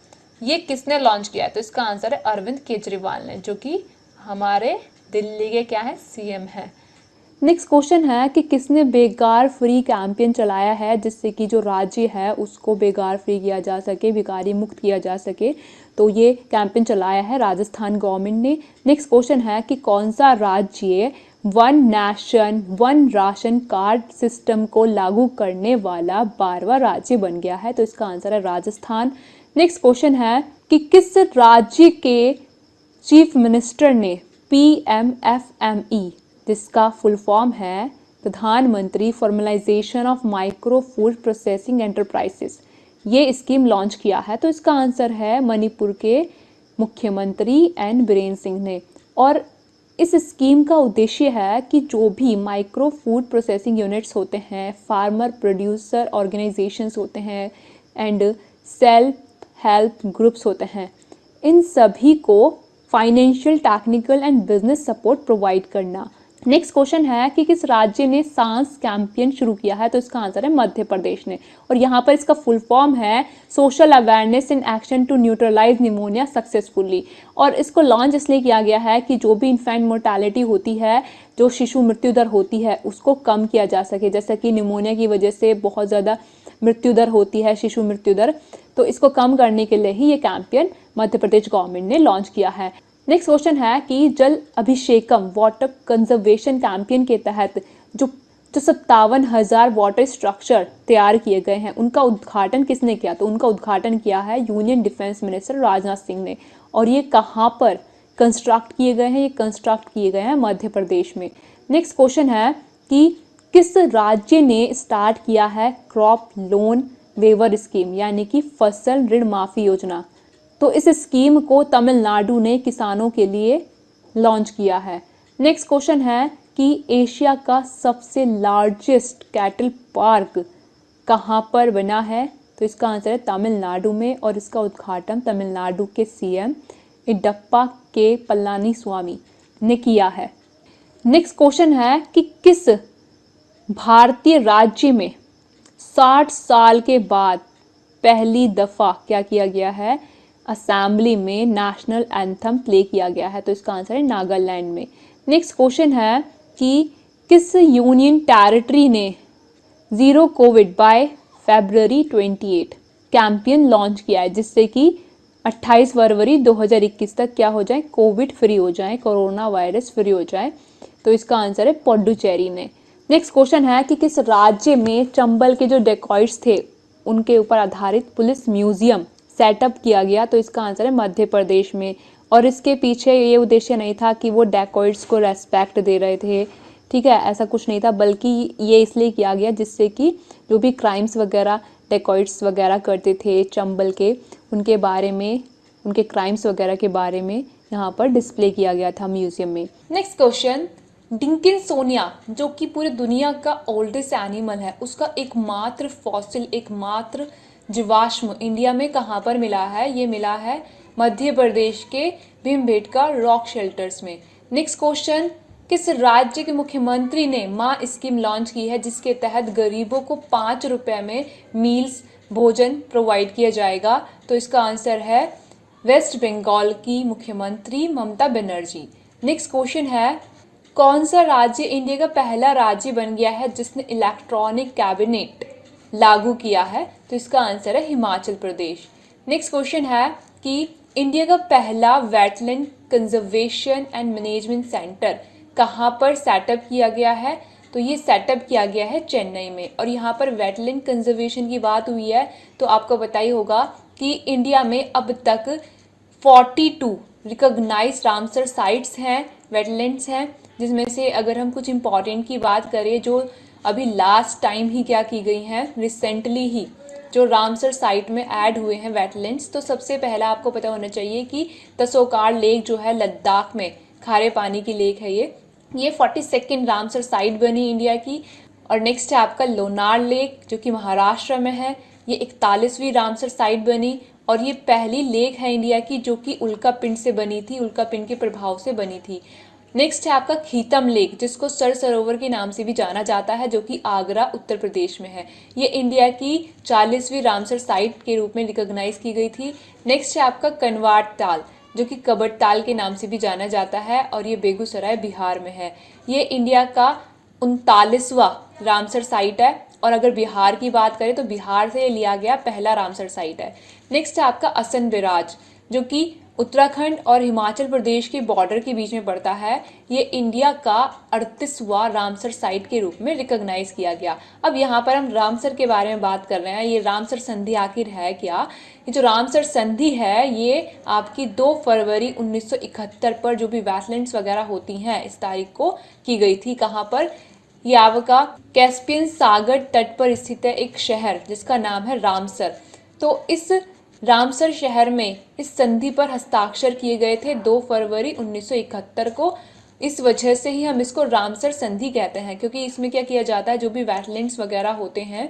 ये किसने लॉन्च किया है? तो इसका आंसर है अरविंद केजरीवाल ने, जो कि हमारे दिल्ली के क्या है? सीएम हैं। नेक्स्ट क्वेश्चन है कि किसने बेकार फ्री कैंपेन चलाया है, जिससे कि जो राज्य है उसको बेकार फ्री किया जा सके, भिखारी मुक्त किया जा सके? तो ये कैंपेन चलाया है राजस्थान गवर्नमेंट ने। नेक्स्ट क्वेश्चन है कि कौन सा राज्य one nation one ration card system को लागू करने वाला 12वां राज्य बन गया है? तो इसका आंसर है राजस्थान। नेक्स्ट क्वेश्चन है कि किस राज्य के चीफ मिनिस्टर ने PMFME, जिसका फुल फॉर्म है प्रधानमंत्री formalisation of micro food processing enterprises, ये स्कीम लॉन्च किया है? तो इसका आंसर है मणिपुर के मुख्यमंत्री एन बीरेन सिंह ने। और इस स्कीम का उद्देश्य है कि जो भी माइक्रो फूड प्रोसेसिंग यूनिट्स होते हैं, फार्मर प्रोड्यूसर ऑर्गेनाइजेशंस होते हैं, एंड सेल्फ हेल्प ग्रुप्स होते हैं, इन सभी को financial, technical and business support provide करना, नेक्स्ट क्वेश्चन है कि किस राज्य ने सांस कैंपेन शुरू किया है, तो इसका आंसर है मध्य प्रदेश ने। और यहाँ पर इसका फुल फॉर्म है social awareness in action to neutralise pneumonia successfully. और इसको लॉन्च इसलिए किया गया है कि जो भी इन्फेंट मोर्टालिटी होती है, जो शिशु मृत्यु दर होती है, उसको कम किया जा सके। जैसा कि निमोनिया की वजह से बहुत ज़्यादा मृत्यु दर होती है, शिशु मृत्यु दर, तो इसको कम करने के लिए ही ये कैंपेन मध्य प्रदेश गवर्नमेंट ने लॉन्च किया है। नेक्स्ट क्वेश्चन है कि जल अभिषेकम वाटर कंजर्वेशन कैंपेन के तहत जो 57,000 वाटर स्ट्रक्चर तैयार किए गए हैं, उनका उद्घाटन किसने किया, तो उनका उद्घाटन किया है union defence minister Rajnath Singh ने। और ये कहाँ पर कंस्ट्रक्ट किए गए हैं, ये कंस्ट्रक्ट किए गए हैं मध्य प्रदेश में। नेक्स्ट क्वेश्चन है कि किस राज्य ने स्टार्ट किया है क्रॉप लोन वेवर स्कीम, यानी कि फसल ऋण माफी योजना। तो इस स्कीम को तमिलनाडु ने किसानों के लिए लॉन्च किया है। नेक्स्ट क्वेश्चन है कि एशिया का सबसे लार्जेस्ट कैटल पार्क कहाँ पर बना है, तो इसका आंसर है तमिलनाडु में। और इसका उद्घाटन तमिलनाडु के सीएम इडप्पा के पलानी स्वामी ने किया है। नेक्स्ट क्वेश्चन है कि किस भारतीय राज्य में 60 साल के बाद पहली दफ़ा क्या किया गया है, असेंबली में नेशनल एंथम प्ले किया गया है, तो इसका आंसर है नागालैंड में। नेक्स्ट क्वेश्चन है कि किस यूनियन टेरिटरी ने ज़ीरो कोविड बाय फरवरी 28 कैंपेन लॉन्च किया है, जिससे कि 28 फरवरी 2021 तक क्या हो जाए, कोविड फ्री हो जाए, कोरोना वायरस फ्री हो जाए, तो इसका आंसर है पुडुचेरी ने। नेक्स्ट क्वेश्चन है कि किस राज्य में चंबल के जो डेकॉइट्स थे उनके ऊपर आधारित पुलिस म्यूजियम सेटअप किया गया, तो इसका आंसर है मध्य प्रदेश में। और इसके पीछे ये उद्देश्य नहीं था कि वो डेकॉइट्स को रेस्पेक्ट दे रहे थे, ठीक है, ऐसा कुछ नहीं था, बल्कि ये इसलिए किया गया जिससे कि जो भी क्राइम्स वगैरह डेकॉइट्स वगैरह करते थे चंबल के, उनके बारे में, उनके क्राइम्स वगैरह के बारे में यहाँ पर डिस्प्ले किया गया था म्यूजियम में। नेक्स्ट क्वेश्चन, डिकिंसोनिया जो कि पूरी दुनिया का ओल्डेस्ट एनिमल है, उसका एकमात्र फॉसिल, एकमात्र जीवाश्म इंडिया में कहाँ पर मिला है, ये मिला है मध्य प्रदेश के भीमबेटका रॉक शेल्टर्स में। नेक्स्ट क्वेश्चन, किस राज्य के मुख्यमंत्री ने माँ स्कीम लॉन्च की है, जिसके तहत गरीबों को 5 रुपये में मील्स भोजन प्रोवाइड किया जाएगा, तो इसका आंसर है वेस्ट बंगाल की मुख्यमंत्री ममता बनर्जी। नेक्स्ट क्वेश्चन है, कौन सा राज्य इंडिया का पहला राज्य बन गया है जिसने इलेक्ट्रॉनिक कैबिनेट लागू किया है, तो इसका आंसर है हिमाचल प्रदेश। नेक्स्ट क्वेश्चन है कि इंडिया का पहला wetland conservation and management centre कहाँ पर सेटअप किया गया है, तो ये सेटअप किया गया है चेन्नई में। और यहाँ पर वेटलैंड कंजर्वेशन की बात हुई है, तो आपको पता ही होगा कि इंडिया में अब तक 42 रिकॉग्नाइज्ड रामसर साइट्स हैं, वेटलैंड्स हैं, जिसमें से अगर हम कुछ इम्पॉर्टेंट की बात करें जो अभी लास्ट टाइम ही क्या की गई हैं, रिसेंटली ही जो रामसर साइट में ऐड हुए हैं वेटलैंड्स, तो सबसे पहला आपको पता होना चाहिए कि तसोकार लेक जो है लद्दाख में, खारे पानी की लेक है ये 42nd रामसर साइट बनी इंडिया की। और नेक्स्ट है आपका लोनार लेक जो कि महाराष्ट्र में है, ये 41वीं रामसर साइट बनी। और ये पहली लेक है इंडिया की जो कि उल्का पिंड से बनी थी, उल्का पिंड के प्रभाव से बनी थी। नेक्स्ट है आपका खीतम लेक, जिसको सर सरोवर के नाम से भी जाना जाता है, जो कि आगरा उत्तर प्रदेश में है। ये इंडिया की 40वीं रामसर साइट के रूप में रिकॉग्नाइज की गई थी। नेक्स्ट है आपका कनवाट ताल, जो कि कबट ताल के नाम से भी जाना जाता है, और ये बेगूसराय बिहार में है। ये इंडिया का 39वां रामसर साइट है। और अगर बिहार की बात करें तो बिहार से लिया गया पहला रामसर साइट है। नेक्स्ट है आपका असन बिराज, जो कि उत्तराखंड और हिमाचल प्रदेश के बॉर्डर के बीच में पड़ता है। ये इंडिया का 38वां रामसर साइट के रूप में रिकॉग्नाइज किया गया। अब यहाँ पर हम रामसर के बारे में बात कर रहे हैं। ये रामसर संधि आखिर है क्या? ये जो रामसर संधि है ये आपकी 2 फरवरी 1971 पर जो भी वेटलैंड्स वगैरह होती हैं इस तारीख को की गई थी। कहाँ पर? ये आपका कैस्पियन सागर तट पर स्थित है एक शहर जिसका नाम है रामसर। तो इस रामसर शहर में इस संधि पर हस्ताक्षर किए गए थे 2 फरवरी 1971 को। इस वजह से ही हम इसको रामसर संधि कहते हैं, क्योंकि इसमें क्या किया जाता है, जो भी वेटलैंड्स वगैरह होते हैं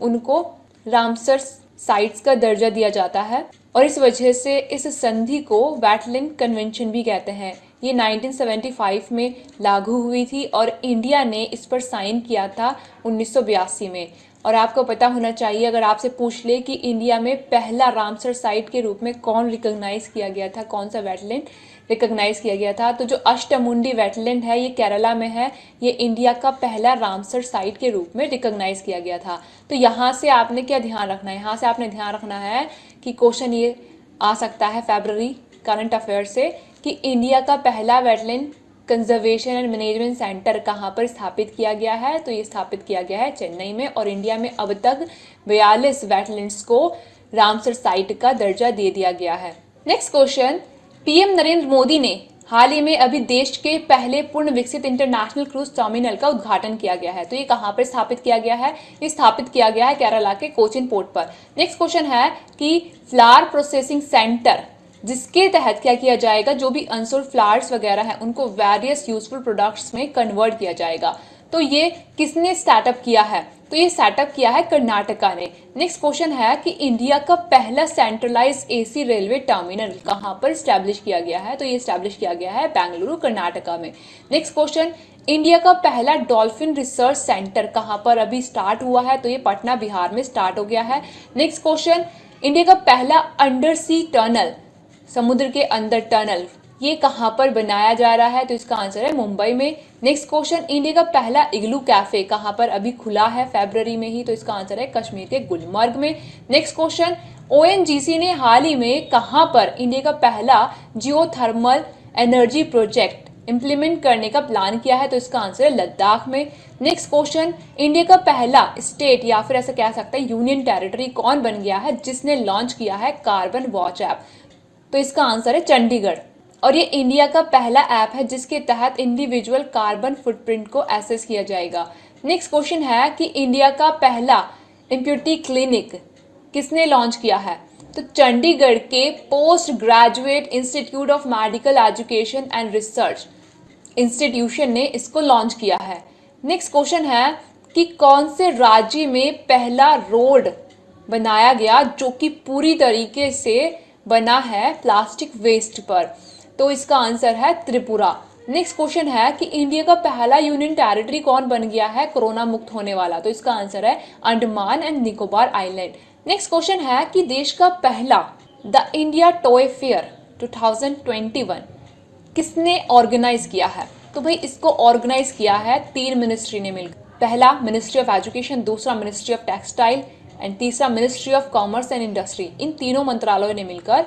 उनको रामसर साइट्स का दर्जा दिया जाता है। और इस वजह से इस संधि को वेटलैंड कन्वेंशन भी कहते हैं। ये 1975 में लागू हुई थी और इंडिया ने इस पर साइन किया था 1982 में। और आपको पता होना चाहिए, अगर आपसे पूछ ले कि इंडिया में पहला रामसर साइट के रूप में कौन रिकॉग्नाइज किया गया था, कौन सा वेटलैंड रिकॉग्नाइज किया गया था, तो जो अष्टमुंडी वेटलैंड है ये केरला में है, ये इंडिया का पहला रामसर साइट के रूप में रिकॉग्नाइज किया गया था। तो यहाँ से आपने क्या ध्यान रखना है, यहाँ से आपने ध्यान रखना है कि क्वेश्चन ये आ सकता है फरवरी करंट अफेयर से कि इंडिया का पहला wetland conservation and management centre कहाँ पर स्थापित किया गया है, तो ये स्थापित किया गया है चेन्नई में। और इंडिया में अब तक 42 वेटलैंड्स को रामसर साइट का दर्जा दे दिया गया है। Next question, PM Narendra Modi ने हाल ही में अभी देश के पहले पूर्ण विकसित इंटरनेशनल क्रूज टर्मिनल का उद्घाटन किया गया है, तो ये कहाँ पर स्थापित किया गया है, ये स्थापित किया गया है केरला के कोचिन पोर्ट पर। नेक्स्ट क्वेश्चन है कि फ्लावर प्रोसेसिंग सेंटर जिसके तहत क्या किया जाएगा, जो भी अनसोल्ड फ्लावर्स वगैरह हैं उनको वेरियस यूजफुल प्रोडक्ट्स में कन्वर्ट किया जाएगा, तो ये किसने स्टार्टअप किया है, तो ये स्टार्टअप किया है कर्नाटका ने। नेक्स्ट क्वेश्चन है कि इंडिया का पहला सेंट्रलाइज एसी रेलवे टर्मिनल कहाँ पर स्टैब्लिश किया गया है, तो ये स्टैब्लिश किया गया है बेंगलुरु कर्नाटका में। नेक्स्ट क्वेश्चन, इंडिया का पहला डॉल्फिन रिसर्च सेंटर कहाँ पर अभी स्टार्ट हुआ है, तो ये पटना बिहार में स्टार्ट हो गया है। नेक्स्ट क्वेश्चन, इंडिया का पहला अंडर सी टनल, समुद्र के अंदर टनल, ये कहाँ पर बनाया जा रहा है, तो इसका आंसर है मुंबई में। नेक्स्ट क्वेश्चन, इंडिया का पहला इग्लू कैफे कहाँ पर अभी खुला है फरवरी में ही, तो इसका आंसर है कश्मीर के गुलमर्ग में। नेक्स्ट क्वेश्चन, ओएनजीसी ने हाल ही में कहाँ पर इंडिया का पहला जियोथर्मल एनर्जी प्रोजेक्ट इंप्लीमेंट करने का प्लान किया है, तो इसका आंसर है लद्दाख में। नेक्स्ट क्वेश्चन, इंडिया का पहला स्टेट या फिर ऐसा कह सकते हैं यूनियन टेरिटरी कौन बन गया है जिसने लॉन्च किया है कार्बन वॉच ऐप, तो इसका आंसर है चंडीगढ़। और ये इंडिया का पहला ऐप है जिसके तहत इंडिविजुअल कार्बन फुटप्रिंट को एसेस किया जाएगा। नेक्स्ट क्वेश्चन है कि इंडिया का पहला इम्प्यूनिटी क्लिनिक किसने लॉन्च किया है, तो चंडीगढ़ के post graduate institute of medical education and research institution ने इसको लॉन्च किया है। नेक्स्ट क्वेश्चन है कि कौन से राज्य में पहला रोड बनाया गया जो कि पूरी तरीके से बना है प्लास्टिक वेस्ट पर, तो इसका आंसर है त्रिपुरा। नेक्स्ट क्वेश्चन है कि इंडिया का पहला यूनियन टेरिटरी कौन बन गया है कोरोना मुक्त होने वाला, तो इसका आंसर है Andaman and Nicobar island. Next question है कि देश का पहला द इंडिया टॉय फेयर 2021 किसने ऑर्गेनाइज किया है, तो भाई इसको ऑर्गेनाइज किया है 3 मिनिस्ट्री ने मिलकर। पहला मिनिस्ट्री ऑफ एजुकेशन, दूसरा मिनिस्ट्री ऑफ टेक्सटाइल एंड तीसरा ministry of commerce and industry. इन तीनों मंत्रालयों ने मिलकर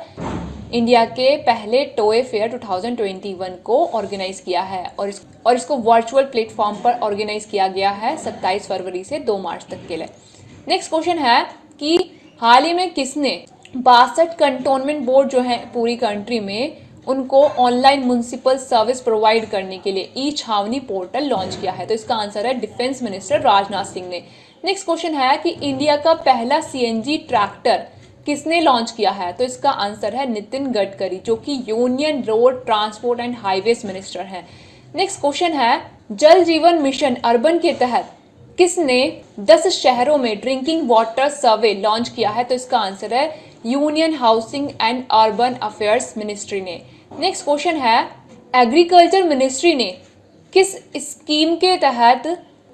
इंडिया के पहले टॉय फेयर 2021 को ऑर्गेनाइज किया है और इसको वर्चुअल प्लेटफॉर्म पर ऑर्गेनाइज किया गया है 27 फरवरी से 2 मार्च तक के लिए। नेक्स्ट क्वेश्चन है कि हाल ही में किसने 62 कंटोनमेंट बोर्ड जो है पूरी कंट्री में उनको ऑनलाइन म्युनिसिपल सर्विस प्रोवाइड करने के लिए ई छावनी पोर्टल लॉन्च किया है, तो इसका आंसर है डिफेंस मिनिस्टर राजनाथ सिंह ने। नेक्स्ट क्वेश्चन है कि इंडिया का पहला सीएनजी ट्रैक्टर किसने लॉन्च किया है, तो इसका आंसर है नितिन गडकरी जो कि union road transport and highways minister हैं। नेक्स्ट क्वेश्चन है जल जीवन मिशन अर्बन के तहत किसने 10 शहरों में ड्रिंकिंग वाटर सर्वे लॉन्च किया है, तो इसका आंसर है union housing and urban affairs ministry ने। नेक्स्ट क्वेश्चन है एग्रीकल्चर मिनिस्ट्री ने किस स्कीम के तहत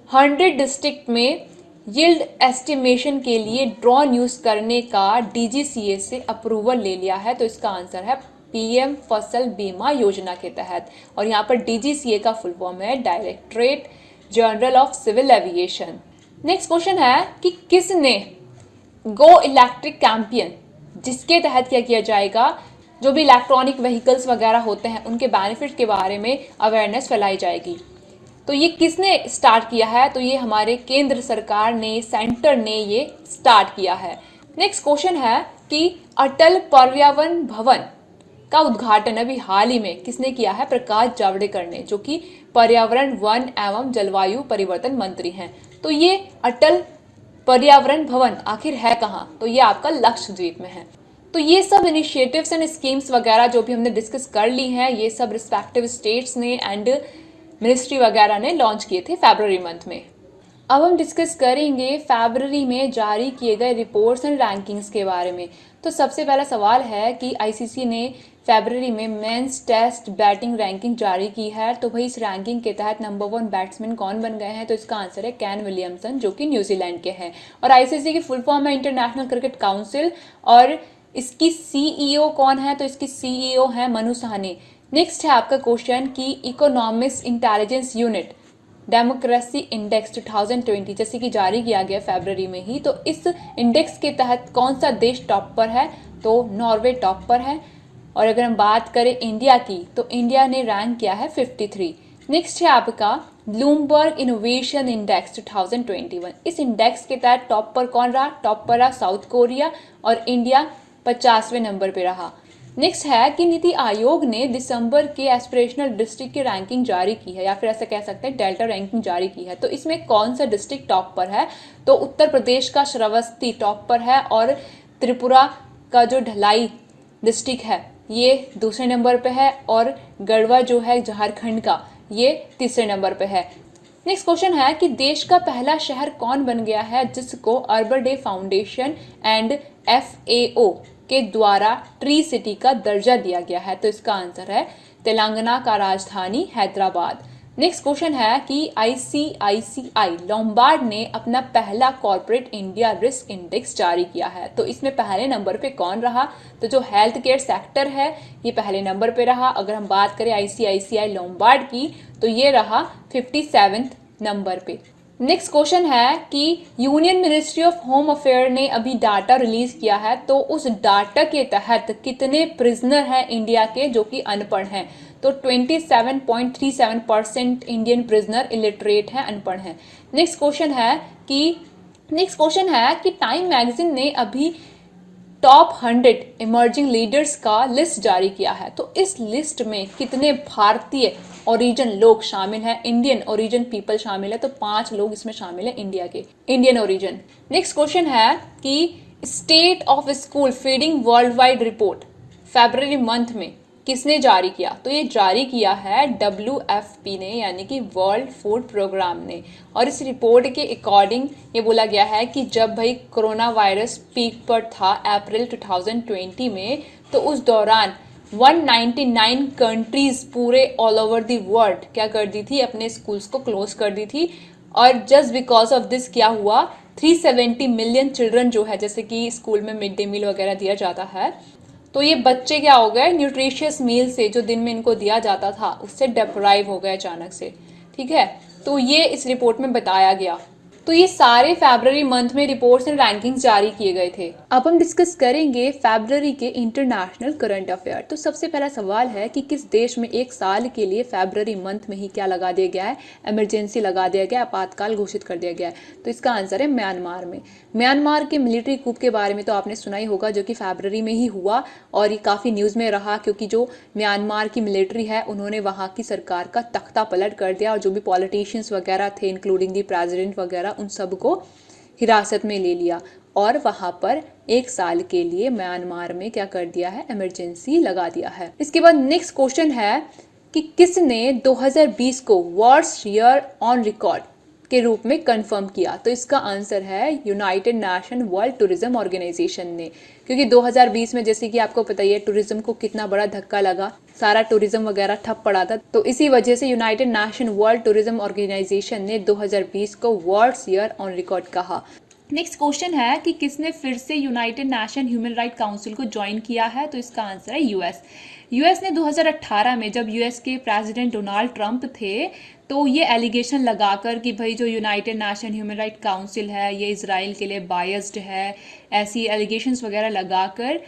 100 डिस्ट्रिक्ट में यील्ड एस्टिमेशन के लिए ड्रोन यूज करने का डीजीसीए से अप्रूवल ले लिया है, तो इसका आंसर है पीएम फसल बीमा योजना के तहत। और यहाँ पर डीजीसीए का फुल फॉर्म है directorate general of civil aviation. Next question है कि किसने गो इलेक्ट्रिक कैंपेन जिसके तहत क्या किया जाएगा, जो भी इलेक्ट्रॉनिक व्हीकल्स वगैरह होते हैं उनके बेनिफिट के बारे में अवेयरनेस फैलाई जाएगी, तो ये किसने स्टार्ट किया है, तो ये हमारे केंद्र सरकार ने, सेंटर ने ये स्टार्ट किया है। नेक्स्ट क्वेश्चन है कि अटल पर्यावरण भवन का उद्घाटन अभी हाल ही में किसने किया है, प्रकाश जावड़ेकर ने, जो कि पर्यावरण वन एवं जलवायु परिवर्तन मंत्री हैं। तो ये अटल पर्यावरण भवन आखिर है कहाँ, तो ये आपका लक्षद्वीप में है। तो ये सब इनिशिएटिव्स एंड स्कीम्स वगैरह जो भी हमने डिस्कस कर ली हैं, ये सब रिस्पेक्टिव स्टेट्स ने एंड मिनिस्ट्री वगैरह ने लॉन्च किए थे फरवरी मंथ में। अब हम डिस्कस करेंगे फरवरी में जारी किए गए रिपोर्ट्स एंड रैंकिंग्स के बारे में। तो तो सबसे पहला सवाल है कि आईसीसी ने फरवरी में मेंस टेस्ट बैटिंग रैंकिंग जारी की है। तो भाई इस रैंकिंग के तहत नंबर 1 बैट्समैन कौन बन गए हैं? तो इसका आंसर है केन विलियमसन, जो कि न्यूजीलैंड के हैं। और आईसीसी की फुल फॉर्म है इंटरनेशनल क्रिकेट काउंसिल, और इसकी सीईओ कौन है? तो इसकी सीईओ है मनु साहनी। नेक्स्ट है आपका क्वेश्चन कि economics intelligence unit democracy index 2020 जैसे कि जारी किया गया फरवरी में ही, तो इस इंडेक्स के तहत कौन सा देश टॉप पर है? तो नॉर्वे टॉप पर है। और अगर हम बात करें इंडिया की, तो इंडिया ने रैंक किया है 53। नेक्स्ट है आपका ब्लूमबर्ग इनोवेशन इंडेक्स 2021। इस इंडेक्स के तहत टॉप पर कौन रहा? टॉप पर रहा साउथ कोरिया, और इंडिया 50वें नंबर पर रहा। नेक्स्ट है कि नीति आयोग ने दिसंबर के एस्पिरेशनल डिस्ट्रिक्ट की रैंकिंग जारी की है, या फिर ऐसा कह सकते हैं डेल्टा रैंकिंग जारी की है। तो इसमें कौन सा डिस्ट्रिक्ट टॉप पर है? तो उत्तर प्रदेश का श्रावस्ती टॉप पर है, और त्रिपुरा का जो ढलाई डिस्ट्रिक्ट है ये दूसरे नंबर पे है, और गढ़वा जो है झारखंड का ये तीसरे नंबर पे है। नेक्स्ट क्वेश्चन है कि देश का पहला शहर कौन बन गया है जिसको urban day foundation and FAO के द्वारा ट्री सिटी का दर्जा दिया गया है? तो इसका आंसर है तेलंगाना का राजधानी हैदराबाद। नेक्स्ट क्वेश्चन है कि ICICI लोम्बार्ड ने अपना पहला कॉर्पोरेट इंडिया रिस्क इंडेक्स जारी किया है। तो इसमें पहले नंबर पे कौन रहा? तो जो हेल्थ केयर सेक्टर है ये पहले नंबर पे रहा। अगर हम बात करें ICICI लोम्बार्ड की, तो ये रहा 57वें नंबर पे। नेक्स्ट क्वेश्चन है कि union ministry of home affair ने अभी डाटा रिलीज किया है, तो उस डाटा के तहत कितने प्रिजनर हैं इंडिया के जो कि अनपढ़ हैं? तो 27.37% इंडियन प्रिजनर इलिटरेट हैं, अनपढ़ हैं। नेक्स्ट क्वेश्चन है कि टाइम मैगजीन ने अभी टॉप 100 इमर्जिंग लीडर्स का लिस्ट जारी किया है। तो इस लिस्ट में कितने भारतीय ओरिजिन लोग शामिल हैं? इंडियन ओरिजिन पीपल शामिल है, तो 5 लोग इसमें शामिल है इंडिया के, इंडियन ओरिजिन। नेक्स्ट क्वेश्चन है कि state of school feeding world wide report February month में किसने जारी किया? तो ये जारी किया है WFP ने, यानी कि वर्ल्ड फूड प्रोग्राम ने। और इस रिपोर्ट के अकॉर्डिंग ये बोला गया है कि जब भाई कोरोना वायरस पीक पर था अप्रैल 2020 में, तो उस दौरान 199 कंट्रीज पूरे ऑल ओवर द वर्ल्ड क्या कर दी थी? अपने स्कूल्स को क्लोज कर दी थी। और जस्ट बिकॉज ऑफ दिस क्या हुआ? 370 मिलियन चिल्ड्रन जो है, जैसे कि स्कूल में मिड डे मील वगैरह दिया जाता है, तो ये बच्चे क्या हो गए? न्यूट्रिशियस मील से जो दिन में इनको दिया जाता था उससे डेप्राइव हो गए अचानक से। ठीक है, तो ये इस रिपोर्ट में बताया गया। तो ये सारे फरवरी मंथ में रिपोर्ट्स एंड रैंकिंग्स जारी किए गए थे। अब हम डिस्कस करेंगे फरवरी के इंटरनेशनल करंट अफेयर। तो सबसे पहला सवाल है कि किस देश में एक साल के लिए फरवरी मंथ में ही क्या लगा दिया गया है? इमरजेंसी लगा दिया गया, आपातकाल घोषित कर दिया गया है। तो इसका आंसर है म्यांमार में। म्यांमार के मिलिट्री कूप के बारे में तो आपने सुना ही होगा, जो कि फरवरी में ही हुआ, और ये काफ़ी न्यूज़ में रहा, क्योंकि जो म्यांमार की मिलिट्री है उन्होंने वहाँ की सरकार का तख्ता पलट कर दिया, और जो भी पॉलिटिशियंस वगैरह थे इंक्लूडिंग दी प्रेसिडेंट वगैरह, उन सबको हिरासत में ले लिया, और वहां पर एक साल के लिए म्यांमार में क्या कर दिया है? इमरजेंसी लगा दिया है। इसके बाद नेक्स्ट क्वेश्चन है कि किसने 2020 को वर्स्ट ईयर ऑन रिकॉर्ड के रूप में कंफर्म किया? तो इसका आंसर है United Nation world tourism organisation ने, क्योंकि 2020 में जैसे कि आपको पता ही है टूरिज्म को कितना बड़ा धक्का लगा, सारा टूरिज्म वगैरह ठप पड़ा था। तो इसी वजह से United Nation world tourism organisation ने 2020 को वर्ल्ड ईयर ऑन रिकॉर्ड कहा। नेक्स्ट क्वेश्चन है कि किसने फिर से United Nation human right council को ज्वाइन किया है? तो इसका आंसर है यूएस ने 2018 में, जब यूएस के प्रेसिडेंट डोनाल्ड ट्रंप थे, तो ये एलिगेशन लगाकर कि भाई जो United Nation human right council है ये इजराइल के लिए बायस्ड है, ऐसी एलिगेशंस वगैरह लगाकर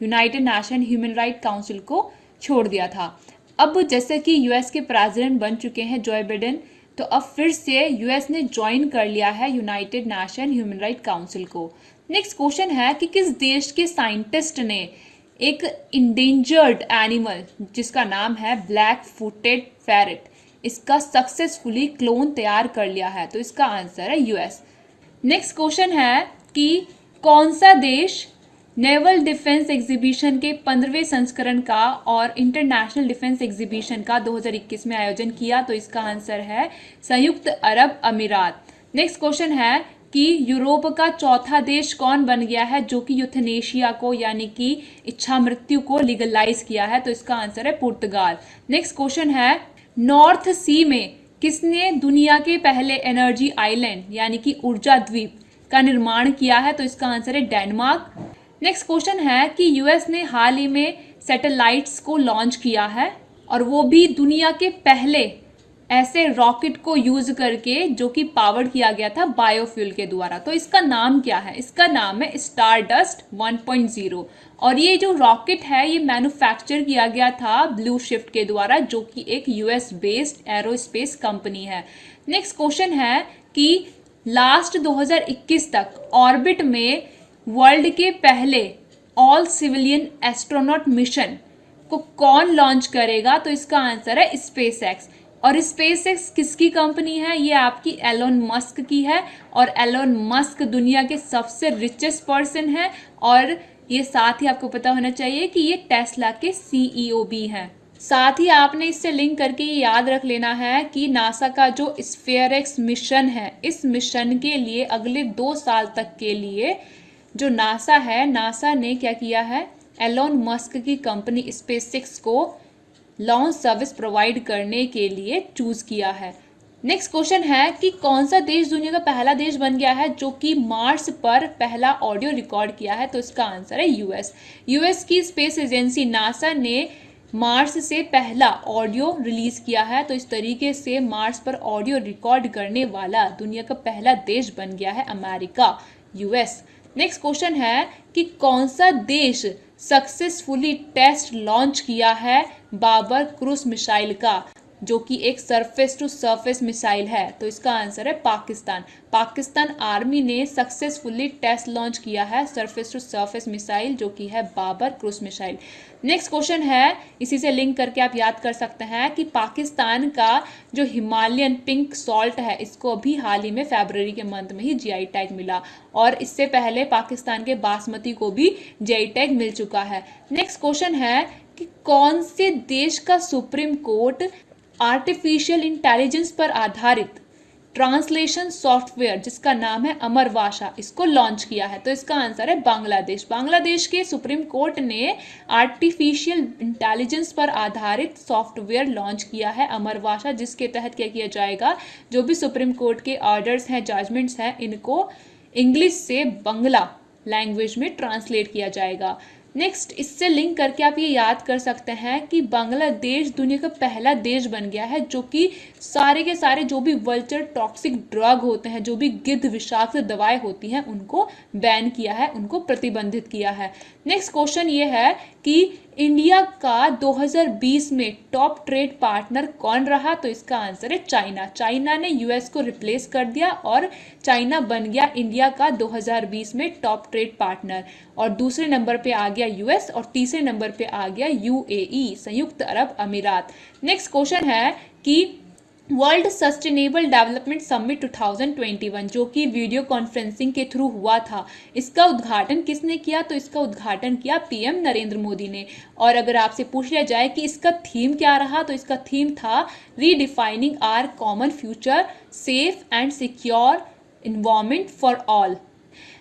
United Nation human right council को छोड़ दिया था। अब जैसे कि यूएस के प्रेसिडेंट बन चुके हैं जो बाइडेन, तो अब फिर से यूएस ने ज्वाइन कर लिया है United Nation human right council को। नेक्स्ट क्वेश्चन है कि किस देश के साइंटिस्ट ने एक इंडेंजर्ड एनिमल जिसका नाम है ब्लैक फुटेड पैरेट, इसका सक्सेसफुली क्लोन तैयार कर लिया है? तो इसका आंसर है यूएस। नेक्स्ट क्वेश्चन है कि कौन सा देश नेवल डिफेंस एग्जीबिशन के 15वें संस्करण का और इंटरनेशनल डिफेंस एग्जीबिशन का 2021 में आयोजन किया? तो इसका आंसर है संयुक्त अरब अमीरात। नेक्स्ट क्वेश्चन है कि यूरोप का चौथा देश कौन बन गया है जो कि यूथनेशिया को यानी कि इच्छा मृत्यु को लीगलाइज किया है? तो इसका आंसर है पुर्तगाल। नेक्स्ट क्वेश्चन है, नॉर्थ सी में किसने दुनिया के पहले एनर्जी आइलैंड यानी कि ऊर्जा द्वीप का निर्माण किया है? तो इसका आंसर है डेनमार्क। नेक्स्ट क्वेश्चन है कि यूएस ने हाल ही में सैटेलाइट्स को लॉन्च किया है और वो भी दुनिया के पहले ऐसे रॉकेट को यूज करके जो कि पावर्ड किया गया था बायोफ्यूल के द्वारा। तो इसका नाम क्या है? इसका नाम है स्टारडस्ट 1.0 और ये जो रॉकेट है ये मैन्युफैक्चर किया गया था ब्लू शिफ्ट के द्वारा जो कि एक यूएस बेस्ड एरोस्पेस कंपनी है। नेक्स्ट क्वेश्चन है कि लास्ट 2021 तक ऑर्बिट में वर्ल्ड के पहले ऑल सिविलियन एस्ट्रोनॉट मिशन को कौन लॉन्च करेगा? तो इसका आंसर है स्पेसएक्स। और स्पेसएक्स किसकी कंपनी है? ये आपकी एलोन मस्क की है और एलोन मस्क दुनिया के सबसे रिचेस्ट पर्सन है और ये साथ ही आपको पता होना चाहिए कि ये टेस्ला के सीईओ भी हैं। साथ ही आपने इससे लिंक करके ये याद रख लेना है कि नासा का जो स्फेयरएक्स मिशन है, इस मिशन के लिए अगले 2 साल तक के लिए जो नासा है, नासा ने क्या किया है, एलोन मस्क की कंपनी स्पेसएक्स को लॉन्च सर्विस प्रोवाइड करने के लिए चूज किया है। नेक्स्ट क्वेश्चन है कि कौन सा देश दुनिया का पहला देश बन गया है जो कि मार्स पर पहला ऑडियो रिकॉर्ड किया है? तो इसका आंसर है यूएस। यूएस की स्पेस एजेंसी नासा ने मार्स से पहला ऑडियो रिलीज किया है। तो इस तरीके से मार्स पर ऑडियो रिकॉर्ड करने वाला दुनिया का पहला देश बन गया है अमेरिका, यूएस। नेक्स्ट क्वेश्चन है कि कौन सा देश सक्सेसफुली टेस्ट लॉन्च किया है बाबर क्रूज मिसाइल का जो कि एक सरफेस टू सरफेस मिसाइल है? तो इसका आंसर है पाकिस्तान। पाकिस्तान आर्मी ने सक्सेसफुली टेस्ट लॉन्च किया है सरफेस टू सरफेस मिसाइल जो कि है Babur cruise missile. Next question है, इसी से लिंक करके आप याद कर सकते हैं कि पाकिस्तान का जो हिमालयन पिंक सॉल्ट है इसको अभी हाल ही में फरवरी के मंथ में ही जीआई टैग मिला और इससे पहले पाकिस्तान के बासमती को भी जीआई टैग मिल चुका है। नेक्स्ट क्वेश्चन है कि कौन से देश का सुप्रीम कोर्ट आर्टिफिशियल इंटेलिजेंस पर आधारित ट्रांसलेशन सॉफ्टवेयर जिसका नाम है अमर भाषा इसको लॉन्च किया है? तो इसका आंसर है बांग्लादेश। बांग्लादेश के सुप्रीम कोर्ट ने आर्टिफिशियल इंटेलिजेंस पर आधारित सॉफ्टवेयर लॉन्च किया है अमर भाषा, जिसके तहत क्या किया जाएगा, जो भी सुप्रीम कोर्ट के ऑर्डर्स हैं, जजमेंट्स हैं, इनको इंग्लिश से बांग्ला लैंग्वेज में ट्रांसलेट किया जाएगा। नेक्स्ट, इससे लिंक करके आप ये याद कर सकते हैं कि बांग्लादेश दुनिया का पहला देश बन गया है जो कि सारे के सारे जो भी वल्चर टॉक्सिक ड्रग होते हैं, जो भी गिद्ध विषाक्त दवाएं होती हैं, उनको बैन किया है, उनको प्रतिबंधित किया है। नेक्स्ट क्वेश्चन ये है कि इंडिया का 2020 में टॉप ट्रेड पार्टनर कौन रहा? तो इसका आंसर है चाइना। चाइना ने यूएस को रिप्लेस कर दिया और चाइना बन गया इंडिया का 2020 में टॉप ट्रेड पार्टनर। और दूसरे नंबर पे आ गया यूएस और तीसरे नंबर पे आ गया यूएई, संयुक्त अरब अमीरात। नेक्स्ट क्वेश्चन है कि वर्ल्ड सस्टेनेबल डेवलपमेंट समिट 2021 जो कि वीडियो कॉन्फ्रेंसिंग के थ्रू हुआ था, इसका उद्घाटन किसने किया? तो इसका उद्घाटन किया पीएम नरेंद्र मोदी ने। और अगर आपसे पूछ लिया जाए कि इसका थीम क्या रहा, तो इसका थीम था redefining our common future, safe and secure environment for all.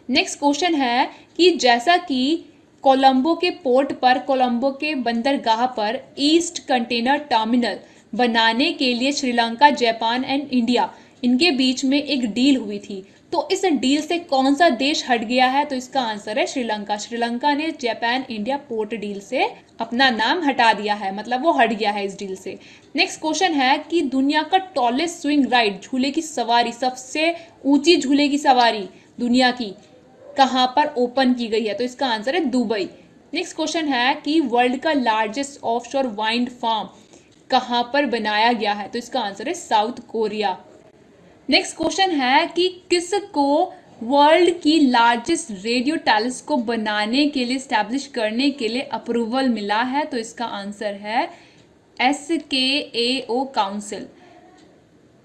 Next question है कि जैसा कि कोलंबो के पोर्ट पर, कोलंबो के बंदरगाह पर ईस्ट कंटेनर टर्मिनल बनाने के लिए श्रीलंका, जापान एंड इंडिया इनके बीच में एक डील हुई थी, तो इस डील से कौन सा देश हट गया है? तो इसका आंसर है श्रीलंका। श्रीलंका ने जापान इंडिया पोर्ट डील से अपना नाम हटा दिया है, मतलब वो हट गया है इस डील से। नेक्स्ट क्वेश्चन है कि दुनिया का टॉलेस्ट स्विंग राइड, झूले की सवारी, सबसे ऊंची झूले की सवारी दुनिया की कहां पर ओपन की गई है? तो इसका आंसर है दुबई। नेक्स्ट क्वेश्चन है कि वर्ल्ड का लार्जेस्ट ऑफशोर वाइंड फार्म कहां पर बनाया गया है? तो इसका आंसर है साउथ कोरिया। नेक्स्ट क्वेश्चन है कि किसको वर्ल्ड की लार्जेस्ट रेडियो टेलीस्कोप बनाने के लिए, स्टैब्लिश करने के लिए अप्रूवल मिला है? तो इसका आंसर है SKAO काउंसिल।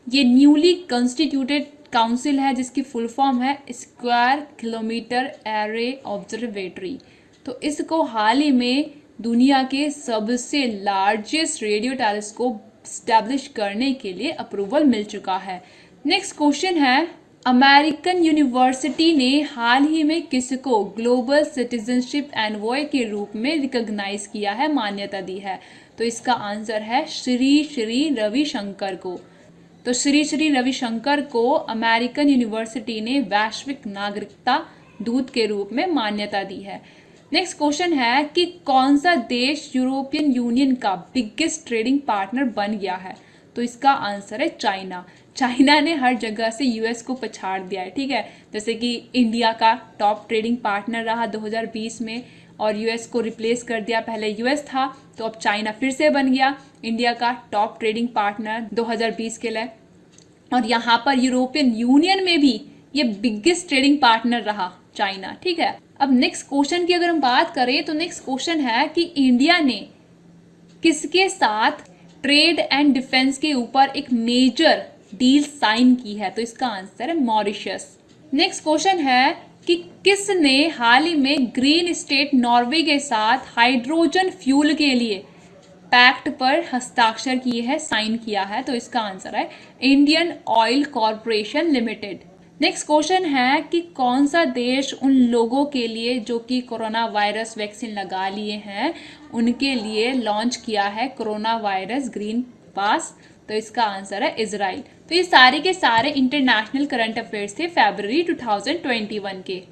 ये न्यूली कॉन्स्टिट्यूटेड काउंसिल है जिसकी फुल फॉर्म है स्क्वायर किलोमीटर एरे ऑब्जर्वेटरी। तो इसको हाल ही में दुनिया के सबसे लार्जेस्ट रेडियो टेलीस्कोप स्टैब्लिश करने के लिए अप्रूवल मिल चुका है। नेक्स्ट क्वेश्चन है, अमेरिकन यूनिवर्सिटी ने हाल ही में किसको ग्लोबल सिटीजनशिप एनवॉय के रूप में रिकॉग्नाइज किया है, मान्यता दी है? तो इसका आंसर है श्री श्री रविशंकर को। तो श्री श्री रविशंकर को अमेरिकन यूनिवर्सिटी ने वैश्विक नागरिकता दूत के रूप में मान्यता दी है। नेक्स्ट क्वेश्चन है कि कौन सा देश यूरोपियन यूनियन का बिगेस्ट ट्रेडिंग पार्टनर बन गया है? तो इसका आंसर है चाइना। चाइना ने हर जगह से यूएस को पछाड़ दिया है, ठीक है। जैसे कि इंडिया का टॉप ट्रेडिंग पार्टनर रहा 2020 में और यूएस को रिप्लेस कर दिया। पहले यूएस था तो अब चाइना फिर से बन गया इंडिया का टॉप ट्रेडिंग पार्टनर 2020 के लिए। और यहाँ पर यूरोपियन यूनियन में भी ये बिगेस्ट ट्रेडिंग पार्टनर रहा चाइना, ठीक है। अब नेक्स्ट क्वेश्चन की अगर हम बात करें तो नेक्स्ट क्वेश्चन है कि इंडिया ने किसके साथ ट्रेड एंड डिफेंस के ऊपर एक मेजर डील साइन की है? तो इसका आंसर है मॉरिशस। नेक्स्ट क्वेश्चन है कि किसने हाल ही में ग्रीन स्टेट नॉर्वे के साथ हाइड्रोजन फ्यूल के लिए पैक्ट पर हस्ताक्षर किए हैं, साइन किया है? तो इसका आंसर है Indian oil corporation limited. Next question है कि कौन सा देश उन लोगों के लिए जो कि कोरोना वायरस वैक्सीन लगा लिए हैं उनके लिए लॉन्च किया है कोरोना वायरस ग्रीन पास? तो इसका आंसर है इजराइल। तो ये सारे के सारे इंटरनेशनल करंट अफेयर्स थे फरवरी 2021 के।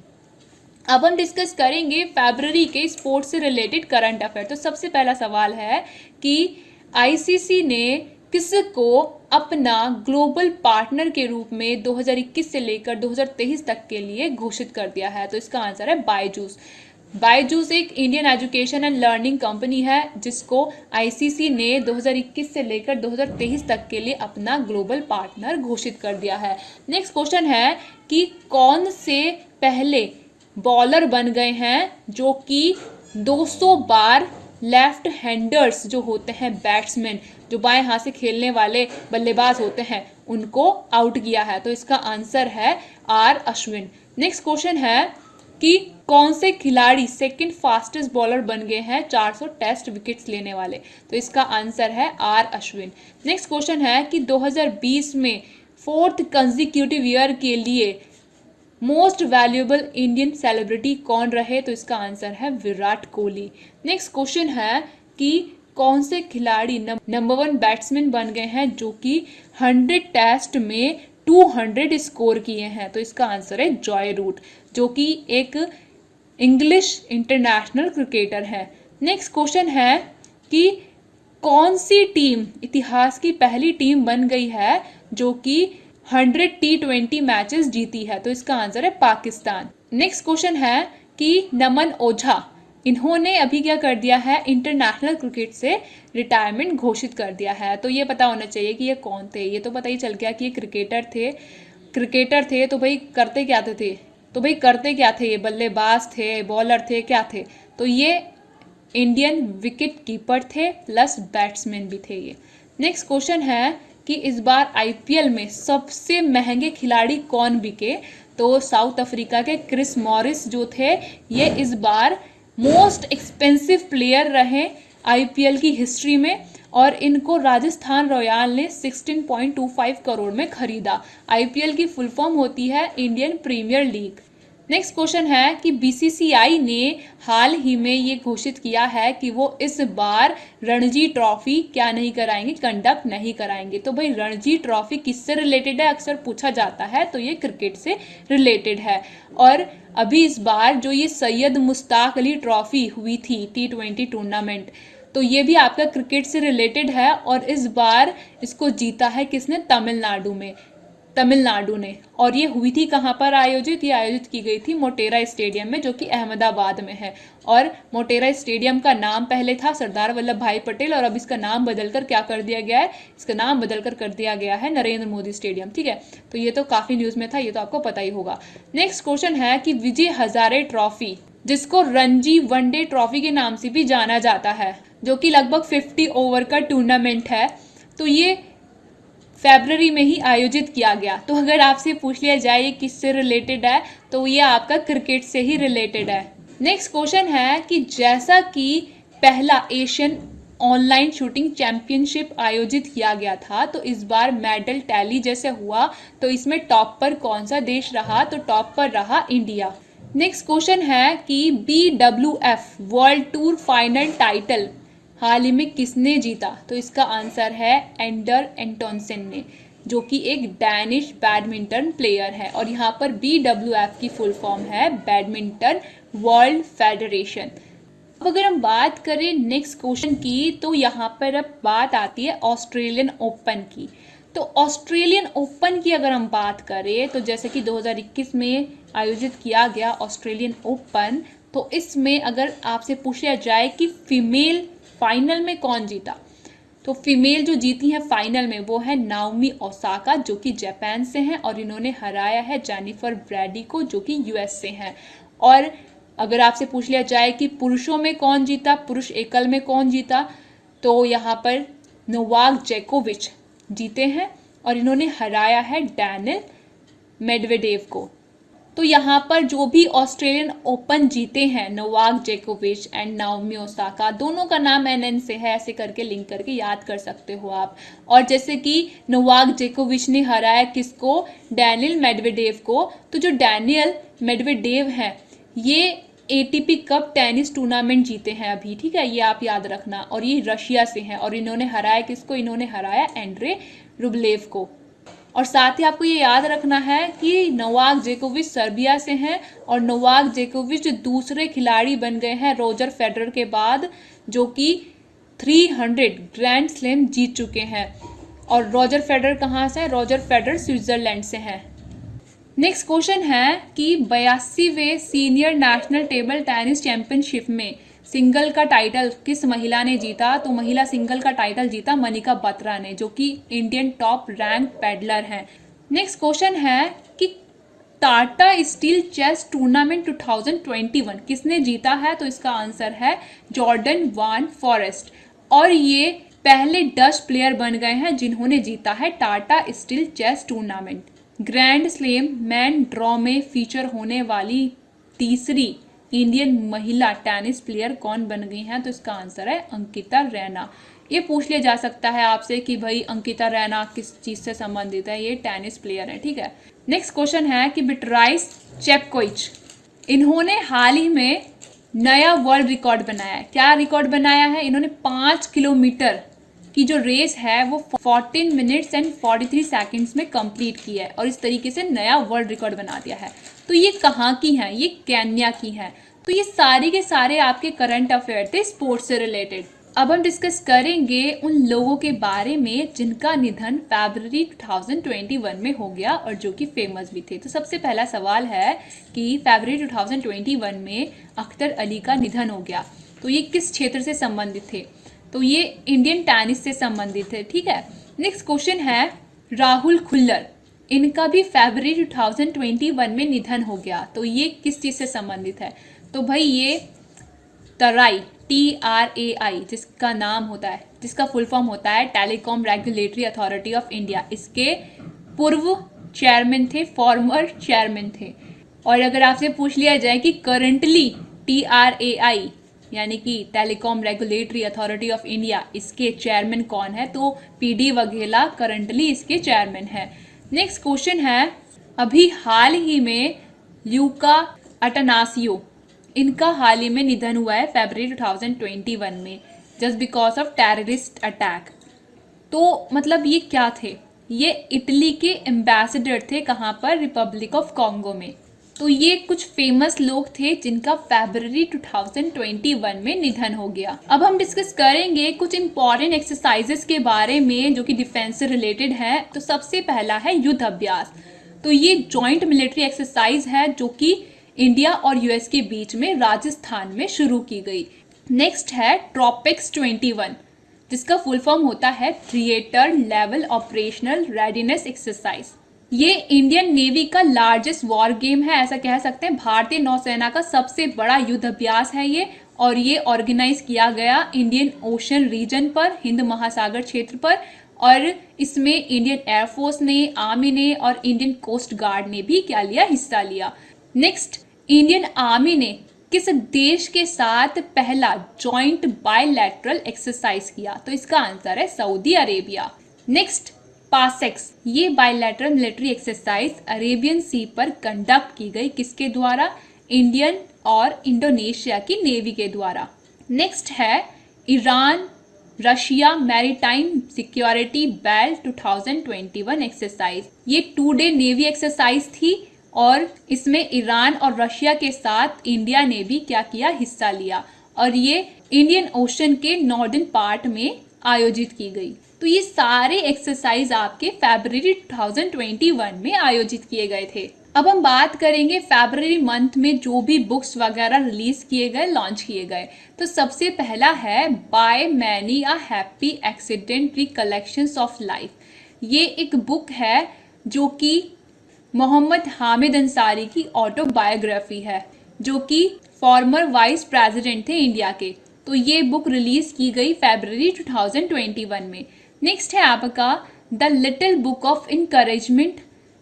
अब हम डिस्कस करेंगे फरवरी के स्पोर्ट्स से रिलेटेड करंट अफेयर। तो सबसे पहला सवाल है कि आईसीसी ने किसको अपना ग्लोबल पार्टनर के रूप में 2021 से लेकर 2023 तक के लिए घोषित कर दिया है? तो इसका आंसर है बायजूस। बायजूस एक Indian education and learning company है जिसको आईसीसी ने 2021 से लेकर 2023 तक के लिए अपना ग्लोबल पार्टनर घोषित कर दिया है। नेक्स्ट क्वेश्चन है कि कौन से पहले बॉलर बन गए हैं जो कि 200 बार लेफ्ट हैंडर्स जो होते हैं बैट्समैन, जो बाएं हाथ से खेलने वाले बल्लेबाज होते हैं, उनको आउट किया है? तो इसका आंसर है आर अश्विन। नेक्स्ट क्वेश्चन है कि कौन से खिलाड़ी सेकंड फास्टेस्ट बॉलर बन गए हैं 400 टेस्ट विकेट्स लेने वाले? तो इसका आंसर है आर अश्विन। नेक्स्ट क्वेश्चन है कि 2020 में 4th कंसेक्यूटिव ईयर के लिए मोस्ट वैल्यूएबल इंडियन सेलिब्रिटी कौन रहे? तो इसका आंसर है विराट कोहली। नेक्स्ट क्वेश्चन है कि कौन से खिलाड़ी नंबर 1 बैट्समैन बन गए हैं जो कि 100 टेस्ट में 200 स्कोर किए हैं? तो इसका आंसर है जॉय रूट जो कि एक इंग्लिश इंटरनेशनल क्रिकेटर है। नेक्स्ट क्वेश्चन है कि कौन सी टीम इतिहास की पहली टीम बन गई है जो कि 100 T20 मैचेस जीती है? तो इसका आंसर है पाकिस्तान। नेक्स्ट क्वेश्चन है कि नमन ओझा, इन्होंने अभी क्या कर दिया है, इंटरनेशनल क्रिकेट से रिटायरमेंट घोषित कर दिया है। तो ये पता होना चाहिए कि ये कौन थे। ये तो पता ही चल गया कि ये क्रिकेटर थे। तो भाई करते क्या थे? ये बल्लेबाज थे, बॉलर थे, क्या थे? तो ये इंडियन विकेट कीपर थे प्लस बैट्समैन भी थे ये। नेक्स्ट क्वेश्चन है कि इस बार आईपीएल में सबसे महंगे खिलाड़ी कौन बिके? तो साउथ अफ्रीका के क्रिस मॉरिस जो थे ये इस बार मोस्ट एक्सपेंसिव प्लेयर रहे आईपीएल की हिस्ट्री में और इनको राजस्थान रॉयल ने 16.25 करोड़ में खरीदा। आईपीएल की फुल फॉर्म होती है Indian Premier League. Next question है कि बीसीसीआई ने हाल ही में ये घोषित किया है कि वो इस बार रणजी ट्रॉफी क्या नहीं कराएंगे, कंडक्ट नहीं कराएंगे। तो भाई रणजी ट्रॉफी किससे रिलेटेड है, अक्सर पूछा जाता है, तो ये क्रिकेट से रिलेटेड है। और अभी इस बार जो ये सैयद मुश्ताक अली ट्रॉफी हुई थी T20 टूर्नामेंट, तो ये भी आपका क्रिकेट से रिलेटेड है और इस बार इसको जीता है किसने, तमिलनाडु ने। और ये हुई थी कहाँ पर आयोजित, ये आयोजित की गई थी मोटेरा स्टेडियम में जो कि अहमदाबाद में है। और मोटेरा स्टेडियम का नाम पहले था सरदार वल्लभ भाई पटेल और अब इसका नाम बदलकर क्या कर दिया गया है, इसका नाम बदलकर कर दिया गया है नरेंद्र मोदी स्टेडियम, ठीक है। तो ये तो काफ़ी न्यूज़ में था, ये तो आपको पता ही होगा। नेक्स्ट क्वेश्चन है कि विजय हजारे ट्रॉफी, जिसको रणजी वनडे ट्रॉफी के नाम से भी जाना जाता है, जो कि लगभग 50 ओवर का टूर्नामेंट है, तो ये फरवरी में ही आयोजित किया गया। तो अगर आपसे पूछ लिया जाए ये किससे रिलेटेड है, तो ये आपका क्रिकेट से ही रिलेटेड है। नेक्स्ट क्वेश्चन है कि जैसा कि पहला एशियन ऑनलाइन शूटिंग चैंपियनशिप आयोजित किया गया था, तो इस बार मेडल टैली जैसे हुआ, तो इसमें टॉप पर कौन सा देश रहा, तो टॉप पर रहा इंडिया। नेक्स्ट क्वेश्चन है कि BWF world tour final title हाल ही में किसने जीता, तो इसका आंसर है एंडर एंटोनसेन ने, जो कि एक डैनिश बैडमिंटन प्लेयर है। और यहाँ पर BWF की फुल फॉर्म है बैडमिंटन वर्ल्ड फेडरेशन। अब अगर हम बात करें नेक्स्ट क्वेश्चन की, तो यहाँ पर अब बात आती है ऑस्ट्रेलियन ओपन की। तो ऑस्ट्रेलियन ओपन की अगर हम बात करें, तो जैसे कि 2021 में आयोजित किया गया ऑस्ट्रेलियन ओपन, तो इसमें अगर आपसे पूछा जाए कि फीमेल फाइनल में कौन जीता, तो फीमेल जो जीती है फाइनल में वो है नाओमी ओसाका, जो कि जापान से हैं, और इन्होंने हराया है जेनिफर ब्रैडी को, जो कि US से हैं। और अगर आपसे पूछ लिया जाए कि पुरुषों में कौन जीता, पुरुष एकल में कौन जीता, तो यहाँ पर नोवाक जोकोविच जीते हैं, और इन्होंने हराया है डैनिल मेडवेडेव को। तो यहाँ पर जो भी ऑस्ट्रेलियन ओपन जीते हैं, नोवाक जोकोविच एंड नाओमी ओसाका, दोनों का नाम NN से है, ऐसे करके लिंक करके याद कर सकते हो आप। और जैसे कि नोवाक जोकोविच ने हराया किसको, डैनिल मेडवेडेव को, तो जो डैनियल मेडवेडेव हैं ये ATP कप टेनिस टूर्नामेंट जीते हैं अभी, ठीक है, ये आप याद रखना। और ये रशिया से हैं, और इन्होंने हराया किसको, इन्होंने हराया एंड्रे रुब्लेव को। और साथ ही आपको ये याद रखना है कि नोवाक जोकोविच सर्बिया से हैं, और नोवाक जोकोविच दूसरे खिलाड़ी बन गए हैं रोजर फेडरर के बाद, जो कि 300 ग्रैंड स्लैम जीत चुके हैं। और रोजर फेडरर कहाँ से हैं, रोजर फेडरर स्विट्जरलैंड से हैं। नेक्स्ट क्वेश्चन है कि 82वें senior national table tennis championship में सिंगल का टाइटल किस महिला ने जीता, तो महिला सिंगल का टाइटल जीता मनिका बत्रा ने, जो कि इंडियन टॉप रैंक पैडलर हैं। नेक्स्ट क्वेश्चन है कि टाटा स्टील चेस टूर्नामेंट 2021 किसने जीता है, तो इसका आंसर है जॉर्डन वान फॉरेस्ट। और ये पहले डच प्लेयर बन गए हैं जिन्होंने जीता है Tata steel chess tournament. Grand slam man draw में फीचर होने वाली तीसरी इंडियन महिला टेनिस प्लेयर कौन बन गई हैं, तो इसका आंसर है अंकिता रैना। ये पूछ लिया जा सकता है आपसे कि भाई अंकिता रैना किस चीज़ से संबंधित है, ये टेनिस प्लेयर है, ठीक है। नेक्स्ट क्वेश्चन है कि बिट्राइस चेपकोइच, इन्होंने हाल ही में नया वर्ल्ड रिकॉर्ड बनाया है। क्या रिकॉर्ड बनाया है, इन्होंने 5 किलोमीटर की जो रेस है वो 14 मिनट्स एंड 43 सेकंड्स में कंप्लीट की है, और इस तरीके से नया वर्ल्ड रिकॉर्ड बना दिया है। तो ये कहाँ की हैं, ये केन्या की हैं। तो ये सारे के सारे आपके करंट अफेयर थे स्पोर्ट्स से रिलेटेड। अब हम डिस्कस करेंगे उन लोगों के बारे में जिनका निधन फरवरी 2021 में हो गया और जो कि फेमस भी थे। तो सबसे पहला सवाल है कि फरवरी 2021 में अख्तर अली का निधन हो गया, तो ये किस क्षेत्र से संबंधित थे, तो ये इंडियन टेनिस से संबंधित है, ठीक है। नेक्स्ट क्वेश्चन है राहुल खुल्लर, इनका भी फरवरी 2021 में निधन हो गया, तो ये किस चीज़ से संबंधित है, तो भाई ये तराई TRAI जिसका नाम होता है, जिसका फुल फॉर्म होता है telecom regulatory authority of India, इसके पूर्व चेयरमैन थे, फॉर्मर चेयरमैन थे। और अगर आपसे पूछ लिया जाए कि करंटली TRAI यानी कि telecom regulatory authority of India इसके चेयरमैन कौन है, तो PD वघेला करंटली इसके चेयरमैन है। नेक्स्ट क्वेश्चन है अभी हाल ही में ल्यूका अटनासियो, इनका हाल ही में निधन हुआ है फरवरी 2021 में just because of terrorist attack. तो मतलब ये क्या थे, ये इटली के एम्बेसडर थे, कहाँ पर, रिपब्लिक ऑफ कॉन्गो में। तो ये कुछ फेमस लोग थे जिनका फरवरी 2021 में निधन हो गया। अब हम डिस्कस करेंगे कुछ इंपॉर्टेंट एक्सरसाइजेस के बारे में जो कि डिफेंस से रिलेटेड है। तो सबसे पहला है युद्ध अभ्यास, तो ये जॉइंट मिलिट्री एक्सरसाइज है जो कि इंडिया और US के बीच में राजस्थान में शुरू की गई। नेक्स्ट है ट्रॉपिक्स 21 जिसका फुल फॉर्म होता है theatre level operational readiness exercise. ये इंडियन नेवी का लार्जेस्ट वॉर गेम है, ऐसा कह सकते हैं। भारतीय नौसेना का सबसे बड़ा युद्ध अभ्यास है ये, और ये ऑर्गेनाइज किया गया इंडियन ओशन रीजन पर, हिंद महासागर क्षेत्र पर, और इसमें इंडियन एयरफोर्स ने, आर्मी ने और इंडियन कोस्ट गार्ड ने भी क्या लिया, हिस्सा लिया। नेक्स्ट, इंडियन आर्मी ने किस देश के साथ पहला जॉइंट बायलैटरल एक्सरसाइज किया? तो इसका आंसर है सऊदी अरेबिया। नेक्स्ट, पासेक्स, ये बायलैटरल मिलिट्री एक्सरसाइज अरेबियन सी पर कंडक्ट की गई, किसके द्वारा? इंडियन और इंडोनेशिया की नेवी के द्वारा। नेक्स्ट है Iran Russia maritime security belt 2021 exercise. ये 2 डे नेवी एक्सरसाइज थी और इसमें ईरान और रशिया के साथ इंडिया ने भी क्या किया? हिस्सा लिया, और ये इंडियन ओशन के नॉर्दर्न पार्ट में आयोजित की गई। तो ये सारे एक्सरसाइज आपके फरवरी 2021 में आयोजित किए गए थे। अब हम बात करेंगे फरवरी मंथ में जो भी बुक्स वगैरह रिलीज किए गए, लॉन्च किए गए। तो सबसे पहला है by many a happy accident recollections of life. ये एक बुक है जो कि मोहम्मद हामिद अंसारी की ऑटोबायोग्राफी है, जो कि फॉर्मर वाइस प्रेसिडेंट थे इंडिया के। तो ये बुक रिलीज की गई फरवरी 2021 में। नेक्स्ट है आपका the little book of encouragement.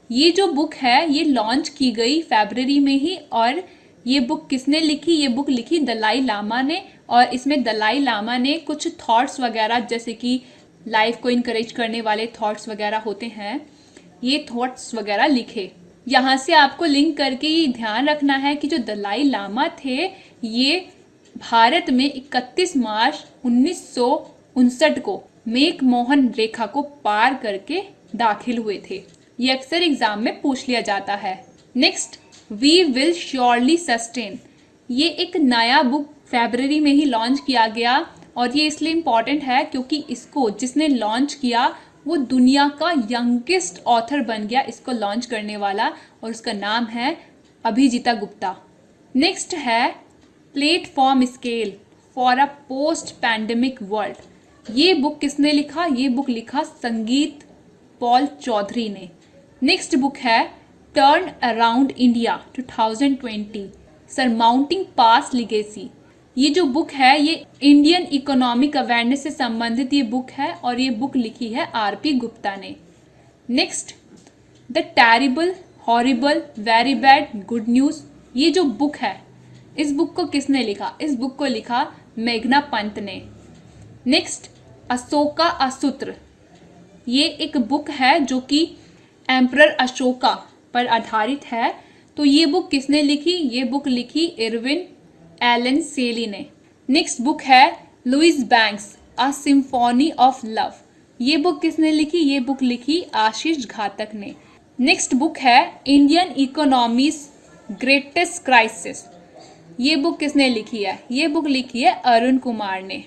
ये जो बुक है ये लॉन्च की गई फरवरी में ही, और ये बुक किसने लिखी? ये बुक लिखी दलाई लामा ने, और इसमें दलाई लामा ने कुछ थॉट्स वगैरह, जैसे कि लाइफ को इनकरेज करने वाले थॉट्स वगैरह होते हैं, ये थॉट्स वगैरह लिखे। यहाँ से आपको लिंक करके ये ध्यान रखना है कि जो दलाई लामा थे ये भारत में 31 मार्च 1959 को मेक मोहन रेखा को पार करके दाखिल हुए थे। ये अक्सर एग्जाम में पूछ लिया जाता है। Next, we will surely sustain. ये एक नया बुक फरवरी में ही लॉन्च किया गया, और ये इसलिए इम्पॉर्टेंट है क्योंकि इसको जिसने लॉन्च किया वो दुनिया का यंगेस्ट ऑथर बन गया इसको लॉन्च करने वाला, और उसका नाम है अभिजीता गुप्ता। नेक्स्ट है platform scale for a post pandemic world. ये बुक किसने लिखा? ये बुक लिखा संगीत पॉल चौधरी ने। नेक्स्ट बुक है turn around India 2020 surmounting past legacy. ये जो बुक है ये इंडियन इकोनॉमिक अवेयरनेस से संबंधित ये बुक है, और ये बुक लिखी है आरपी गुप्ता ने। Next, the terrible horrible very bad good news. ये जो बुक है इस बुक को किसने लिखा? इस बुक को लिखा मेघना पंत ने। नेक्स्ट, अशोका असूत्र। ये एक बुक है जो कि एम्परर अशोका पर आधारित है। तो ये बुक किसने लिखी? ये बुक लिखी इरविन एलन सेली ने। नेक्स्ट बुक है Louis Banks a symphony of love. ये बुक किसने लिखी? ये बुक लिखी आशीष घातक ने। नेक्स्ट बुक है इंडियन इकोनॉमीज ग्रेटेस्ट क्राइसिस। ये बुक किसने लिखी है? ये बुक लिखी है अरुण कुमार ने।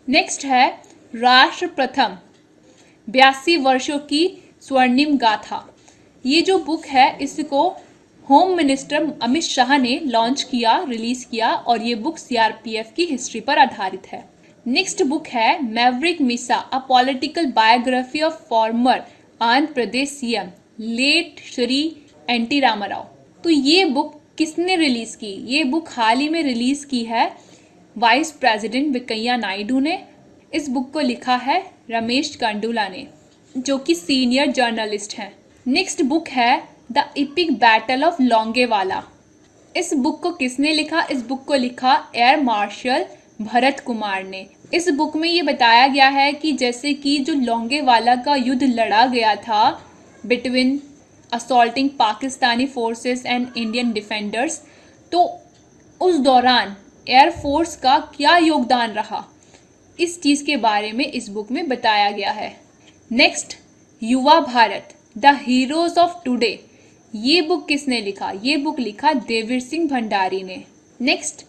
नेक्स्ट है राष्ट्र प्रथम 82 वर्षों की स्वर्णिम गाथा। ये जो बुक है इसको होम मिनिस्टर अमित शाह ने लॉन्च किया, रिलीज किया, और ये बुक सीआरपीएफ की हिस्ट्री पर आधारित है। नेक्स्ट बुक है maverick Messiah a political biography of former Andhra Pradesh CM late Shri N T Rama Rao. तो ये बुक किसने रिलीज की? ये बुक हाल ही में रिलीज की है वाइस प्रेसिडेंट वेंकैया नायडू ने। इस बुक को लिखा है रमेश कंडुला ने, जो कि सीनियर जर्नलिस्ट हैं। नेक्स्ट बुक है the EPIC battle of Longewala. इस बुक को किसने लिखा? इस बुक को लिखा एयर मार्शल भरत कुमार ने। इस बुक में ये बताया गया है कि जैसे कि जो लोंगेवाला का युद्ध लड़ा गया था between assaulting Pakistani forces and Indian defenders, तो उस दौरान एयरफोर्स का क्या योगदान रहा, इस चीज़ के बारे में इस बुक में बताया गया है। Next, Yuva Bharat the heroes of today. ये बुक किसने लिखा? ये बुक लिखा देवीर सिंह भंडारी ने। Next,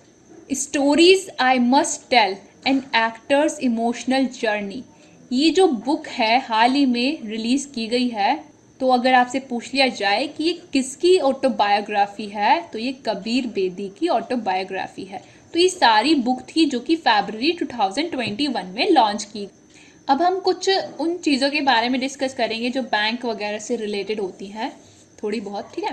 stories I must tell an actor's emotional journey. ये जो बुक है हाल ही में रिलीज की गई है। तो अगर आपसे पूछ लिया जाए कि ये किसकी ऑटोबायोग्राफी है, तो ये कबीर बेदी की ऑटोबायोग्राफी है। तो ये सारी बुक थी जो कि फरवरी 2021 में लॉन्च की। अब हम कुछ उन चीज़ों के बारे में डिस्कस करेंगे जो बैंक वगैरह से रिलेटेड होती हैं थोड़ी बहुत, ठीक है,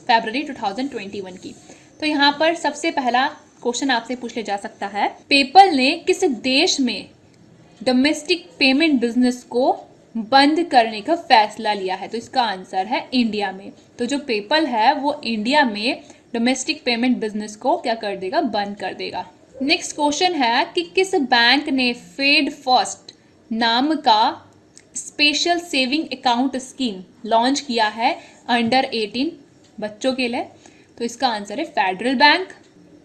फरवरी 2021 की। तो यहाँ पर सबसे पहला क्वेश्चन आपसे पूछ लिया जा सकता है, पेपल ने किस देश में डोमेस्टिक पेमेंट बिजनेस को बंद करने का फैसला लिया है? तो इसका आंसर है इंडिया में। तो जो पेपल है वो इंडिया में डोमेस्टिक पेमेंट बिजनेस को क्या कर देगा, बंद कर देगा। नेक्स्ट क्वेश्चन है कि किस बैंक ने फेड फर्स्ट नाम का special saving account scheme launch किया है अंडर 18 बच्चों के लिए, तो इसका आंसर है फेडरल बैंक।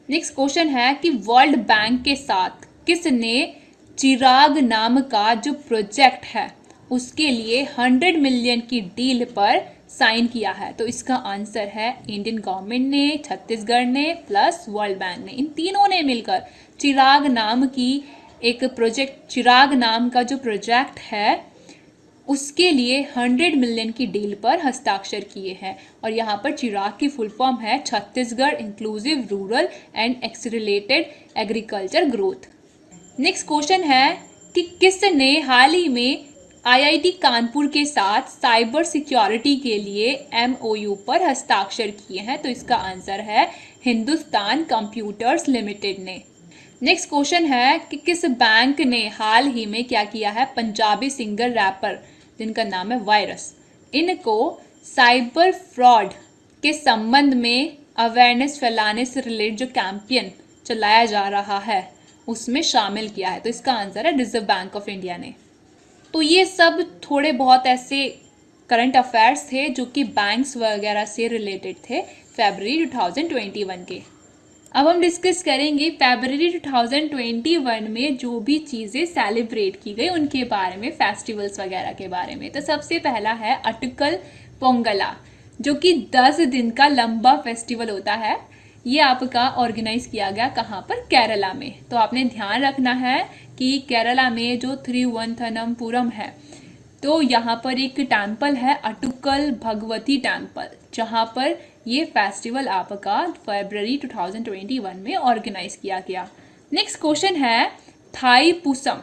नेक्स्ट क्वेश्चन है कि वर्ल्ड बैंक के साथ किसने चिराग नाम का जो प्रोजेक्ट है उसके लिए 100 मिलियन की डील पर साइन किया है, तो इसका आंसर है इंडियन गवर्नमेंट ने, छत्तीसगढ़ ने प्लस वर्ल्ड बैंक ने, इन तीनों ने मिलकर चिराग नाम की एक प्रोजेक्ट, चिराग नाम का जो प्रोजेक्ट है उसके लिए 100 मिलियन की डील पर हस्ताक्षर किए हैं। और यहाँ पर चिराग की फुल फॉर्म है Chhattisgarh inclusive rural and accelerated agriculture growth. Next question है कि किसने हाल ही में आईआईटी कानपुर के साथ साइबर सिक्योरिटी के लिए एमओयू पर हस्ताक्षर किए हैं, तो इसका आंसर है हिंदुस्तान कंप्यूटर्स लिमिटेड ने। नेक्स्ट क्वेश्चन है कि किस बैंक ने हाल ही में क्या किया है, पंजाबी सिंगर रैपर जिनका नाम है वायरस, इनको साइबर फ्रॉड के संबंध में अवेयरनेस फैलाने से रिलेटेड जो कैंपेन चलाया जा रहा है उसमें शामिल किया है, तो इसका आंसर है रिजर्व बैंक ऑफ इंडिया ने। तो ये सब थोड़े बहुत ऐसे करंट अफेयर्स थे जो कि बैंक्स वगैरह से रिलेटेड थे फरवरी 2021 के। अब हम डिस्कस करेंगे फरवरी 2021 में जो भी चीज़ें सेलिब्रेट की गई उनके बारे में, फेस्टिवल्स वगैरह के बारे में। तो सबसे पहला है अटकल पोंगला, जो कि 10 दिन का लंबा फेस्टिवल होता है। ये आपका ऑर्गेनाइज किया गया कहाँ पर, केरला में। तो आपने ध्यान रखना है कि केरला में जो थिरुवनंतपुरम है, तो यहाँ पर एक टेम्पल है अटुकल भगवती टेम्पल, जहाँ पर ये फेस्टिवल आपका फरवरी 2021 में ऑर्गेनाइज किया गया। नेक्स्ट क्वेश्चन है थाई पुसम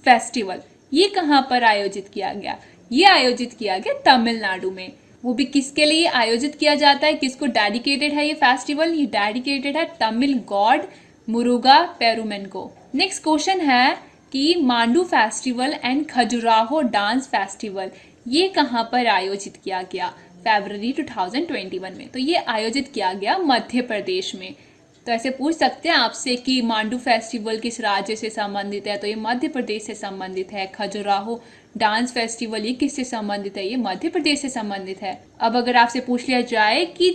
फेस्टिवल, ये कहाँ पर आयोजित किया गया, ये आयोजित किया गया तमिलनाडु में। वो भी किसके लिए आयोजित किया जाता है, किसको डेडिकेटेड है ये फेस्टिवल, ये डेडिकेटेड है तमिल गॉड मुरुगा पेरुमन को। नेक्स्ट क्वेश्चन है कि Mandu festival and Khajuraho dance festival, ये कहाँ पर आयोजित किया गया फरवरी 2021 में, तो ये आयोजित किया गया मध्य प्रदेश में। तो ऐसे पूछ सकते हैं आपसे कि मांडू फेस्टिवल किस राज्य से संबंधित है, तो ये मध्य प्रदेश से संबंधित है। खजुराहो डांस फेस्टिवल ये किससे संबंधित है, ये मध्य प्रदेश से संबंधित है। अब अगर आपसे पूछ लिया जाए कि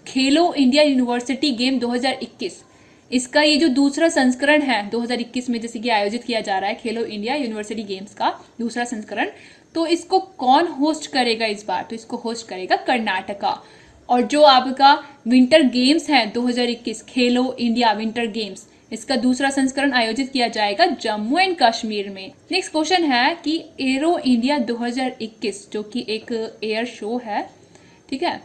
खेलो इंडिया यूनिवर्सिटी गेम 2021, इसका ये जो दूसरा संस्करण है 2021 में जैसे कि आयोजित किया जा रहा है खेलो इंडिया यूनिवर्सिटी गेम्स का दूसरा संस्करण, तो इसको कौन होस्ट करेगा इस बार, तो इसको होस्ट करेगा कर्नाटका। और जो आपका विंटर गेम्स है 2021 खेलो इंडिया विंटर गेम्स, इसका दूसरा संस्करण आयोजित किया जाएगा जम्मू एंड कश्मीर में। नेक्स्ट क्वेश्चन है कि एरो इंडिया 2021 जो कि एक एयर शो है, ठीक है,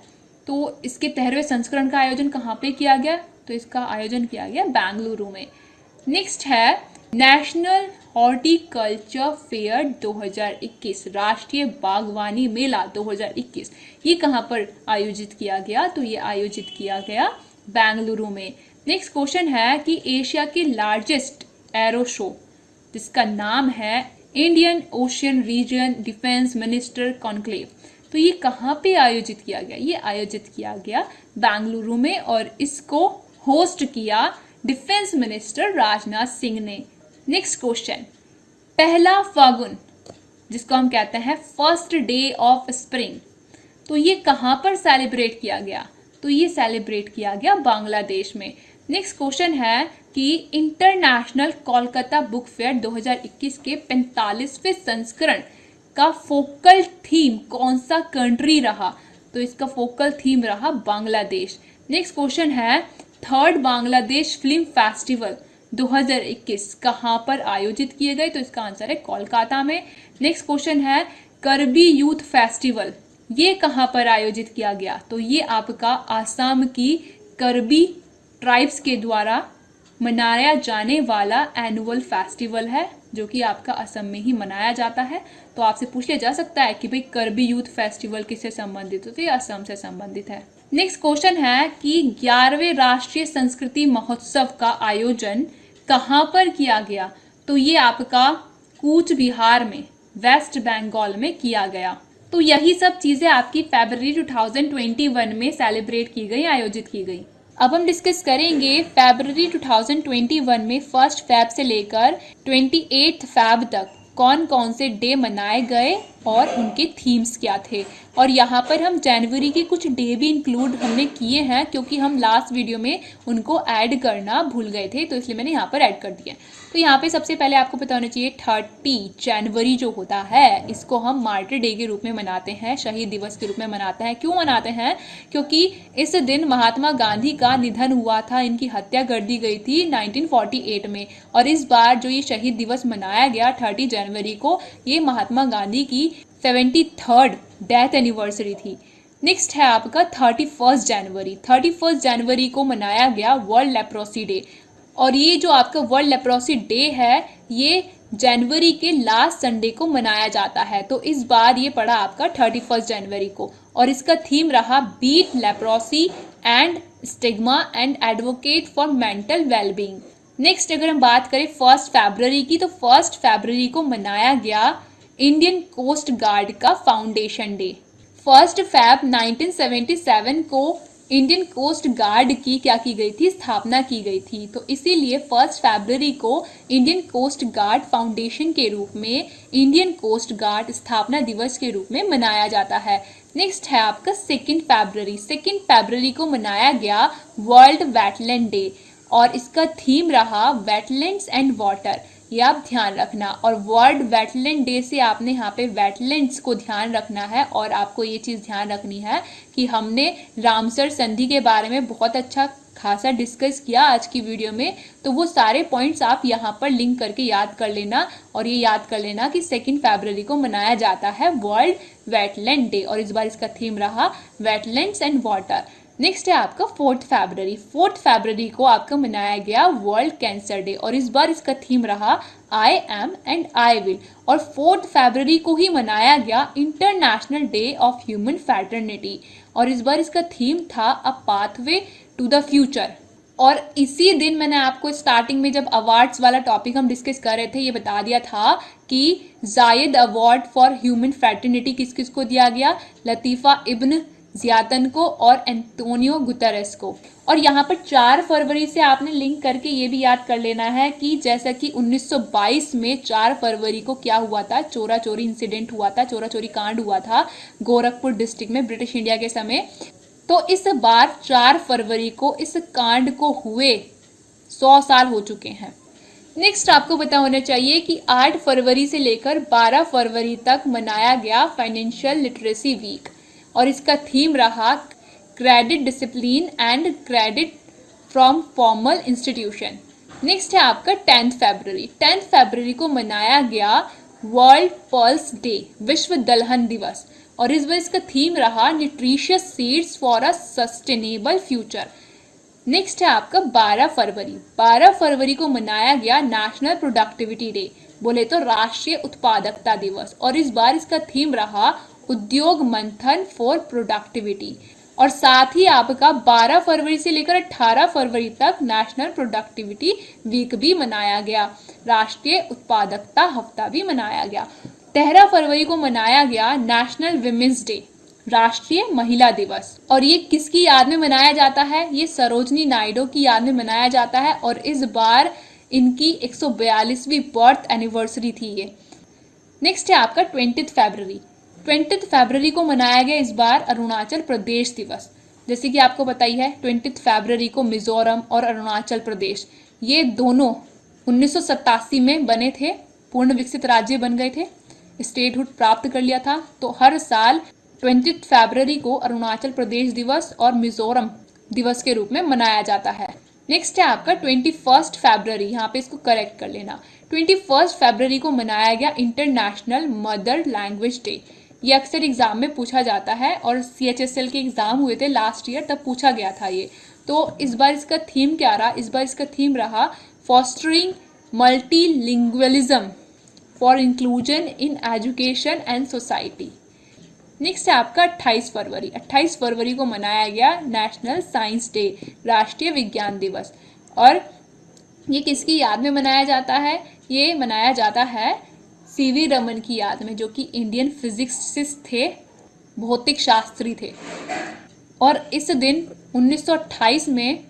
तो इसके 13वें संस्करण का आयोजन कहाँ पे किया गया, तो इसका आयोजन किया गया बेंगलुरु में। नेक्स्ट है नेशनल हॉर्टिकल्चर फेयर 2021, राष्ट्रीय बागवानी मेला 2021, ये कहाँ पर आयोजित किया गया, तो ये आयोजित किया गया बेंगलुरु में। नेक्स्ट क्वेश्चन है कि एशिया की लार्जेस्ट एरो शो जिसका नाम है Indian ocean region defence minister conclave, तो ये कहाँ पे आयोजित किया गया, ये आयोजित किया गया बेंगलुरु में और इसको होस्ट किया डिफेंस मिनिस्टर राजनाथ सिंह ने। नेक्स्ट क्वेश्चन, पहला फागुन जिसको हम कहते हैं फर्स्ट डे ऑफ स्प्रिंग, तो ये कहाँ पर सेलिब्रेट किया गया, तो ये सेलिब्रेट किया गया बांग्लादेश में। नेक्स्ट क्वेश्चन है कि इंटरनेशनल कोलकाता बुक फेयर 2021 के 45वें संस्करण का फोकल थीम कौन सा कंट्री रहा, तो इसका फोकल थीम रहा बांग्लादेश। नेक्स्ट क्वेश्चन है थर्ड बांग्लादेश फिल्म फेस्टिवल 2021 कहाँ पर आयोजित किए गए, तो इसका आंसर है कोलकाता में। नेक्स्ट क्वेश्चन है करबी यूथ फेस्टिवल, ये कहाँ पर आयोजित किया गया, तो ये आपका आसाम की करबी ट्राइब्स के द्वारा मनाया जाने वाला एनुअल फेस्टिवल है जो कि आपका असम में ही मनाया जाता है। तो आपसे पूछ लिया जा सकता है कि भाई करबी यूथ फेस्टिवल किससे संबंधित है, तो ये असम से संबंधित है। नेक्स्ट क्वेश्चन है कि 11वें राष्ट्रीय संस्कृति महोत्सव का आयोजन कहाँ पर किया गया, तो ये आपका कूच बिहार में वेस्ट बंगाल में किया गया। तो यही सब चीज़ें आपकी फरवरी 2021 में सेलिब्रेट की गई, आयोजित की गई। अब हम डिस्कस करेंगे फरवरी 2021 में 1 फैब से लेकर 28 फैब तक कौन कौन से डे मनाए गए और उनके थीम्स क्या थे। और यहाँ पर हम जनवरी के कुछ डे भी इंक्लूड हमने किए हैं, क्योंकि हम लास्ट वीडियो में उनको ऐड करना भूल गए थे, तो इसलिए मैंने यहाँ पर ऐड कर दिया। तो यहाँ पे सबसे पहले आपको पता होना चाहिए 30 जनवरी जो होता है इसको हम मार्टर डे के रूप में मनाते हैं, शहीद दिवस के रूप में मनाते हैं। क्यों मनाते हैं? क्योंकि इस दिन महात्मा गांधी का निधन हुआ था, इनकी हत्या कर दी गई थी 1948 में। और इस बार जो ये शहीद दिवस मनाया गया 30 जनवरी को, ये महात्मा गांधी की 73rd डेथ एनिवर्सरी थी। नेक्स्ट है आपका 31 जनवरी। 31 जनवरी को मनाया गया वर्ल्ड लेप्रोसी डे। और ये जो आपका वर्ल्ड लेप्रोसी डे है ये जनवरी के लास्ट संडे को मनाया जाता है, तो इस बार ये पड़ा आपका 31 जनवरी को। और इसका थीम रहा beat leprosy end stigma and advocate for mental wellbeing. Next अगर हम बात करें 1 फरवरी की, तो 1 फरवरी को मनाया गया इंडियन कोस्ट गार्ड का फाउंडेशन डे। 1 फैब 1977 को इंडियन कोस्ट गार्ड की क्या की गई थी? स्थापना की गई थी। तो इसीलिए 1 फरवरी को इंडियन कोस्ट गार्ड फाउंडेशन के रूप में इंडियन कोस्ट गार्ड स्थापना दिवस के रूप में मनाया जाता है। नेक्स्ट है आपका 2 फरवरी। 2 फरवरी को मनाया गया वर्ल्ड वेटलैंड डे और इसका थीम रहा वेटलैंड्स एंड वाटर। ये आप ध्यान रखना। और वर्ल्ड वेटलैंड डे से आपने यहाँ पे वेटलैंड्स को ध्यान रखना है। और आपको ये चीज़ ध्यान रखनी है कि हमने रामसर संधि के बारे में बहुत अच्छा खासा डिस्कस किया आज की वीडियो में, तो वो सारे पॉइंट्स आप यहाँ पर लिंक करके याद कर लेना। और ये याद कर लेना कि 2 फरवरी को मनाया जाता है वर्ल्ड वेटलैंड डे और इस बार इसका थीम रहा वेटलैंड्स एंड वाटर। नेक्स्ट है आपका 4 फरवरी। 4 फरवरी को आपका मनाया गया वर्ल्ड कैंसर डे और इस बार इसका थीम रहा I am and I will. और 4 फरवरी को ही मनाया गया international day of human fraternity और इस बार इसका थीम था a pathway to the future. और इसी दिन मैंने आपको स्टार्टिंग में जब अवार्ड्स वाला टॉपिक हम डिस्कस कर रहे थे ये बता दिया था कि जायद अवार्ड फॉर ह्यूमन फैटर्निटी किस किस को दिया गया? लतीफ़ा इब्न ज़ियातन को और एंटोनियो गुतेरेस को। और यहाँ पर 4 फरवरी से आपने लिंक करके ये भी याद कर लेना है कि जैसा कि 1922 में 4 फरवरी को क्या हुआ था? चोरा चोरी इंसिडेंट हुआ था, चोरा चोरी कांड हुआ था गोरखपुर डिस्ट्रिक्ट में ब्रिटिश इंडिया के समय। तो इस बार 4 फरवरी को इस कांड को हुए 100 साल हो चुके हैं। नेक्स्ट आपको पता होना चाहिए कि 8 फरवरी से लेकर 12 फरवरी तक मनाया गया फाइनेंशियल लिटरेसी वीक और इसका थीम रहा credit discipline and credit from formal institution. Next है आपका 10 फरवरी। 10 फरवरी को मनाया गया वर्ल्ड पल्स डे, विश्व दलहन दिवस और इस बार इसका थीम रहा nutritious seeds for a sustainable future. Next है आपका 12 फरवरी। 12 फरवरी को मनाया गया नेशनल प्रोडक्टिविटी डे, बोले तो राष्ट्रीय उत्पादकता दिवस और इस बार इसका थीम रहा उद्योग मंथन फॉर प्रोडक्टिविटी। और साथ ही आपका 12 फरवरी से लेकर 18 फरवरी तक नेशनल प्रोडक्टिविटी वीक भी मनाया गया, राष्ट्रीय उत्पादकता हफ्ता भी मनाया गया। 13 फरवरी को मनाया गया नेशनल विमेंस डे, राष्ट्रीय महिला दिवस और ये किसकी याद में मनाया जाता है? ये सरोजनी नायडू की याद में मनाया जाता है और इस बार इनकी 142वीं बर्थ एनिवर्सरी थी ये। नेक्स्ट है आपका 20 फरवरी। 20 फरवरी को मनाया गया इस बार अरुणाचल प्रदेश दिवस। जैसे कि आपको पता ही है 20 फरवरी को मिजोरम और अरुणाचल प्रदेश ये दोनों 1987 में बने थे, पूर्ण विकसित राज्य बन गए थे, स्टेटहुड प्राप्त कर लिया था। तो हर साल 20 फरवरी को अरुणाचल प्रदेश दिवस और मिजोरम दिवस के रूप में मनाया जाता है। नेक्स्ट है आपका 21 फरवरी, यहाँ पे इसको करेक्ट कर लेना। 21 फरवरी को मनाया गया इंटरनेशनल मदर लैंग्वेज डे। ये अक्सर एग्जाम में पूछा जाता है और CHSL के एग्जाम हुए थे लास्ट ईयर तब पूछा गया था ये। तो इस बार इसका थीम क्या रहा? इस बार इसका थीम रहा fostering multilingualism for inclusion in education and society. Next है आपका 28 फरवरी। 28 फरवरी को मनाया गया नेशनल साइंस डे, राष्ट्रीय विज्ञान दिवस और ये किसकी याद में मनाया जाता है? ये मनाया जाता है CV रमन की याद में, जो कि इंडियन फिजिक्सिस्ट थे, भौतिक शास्त्री थे। और इस दिन 1928 में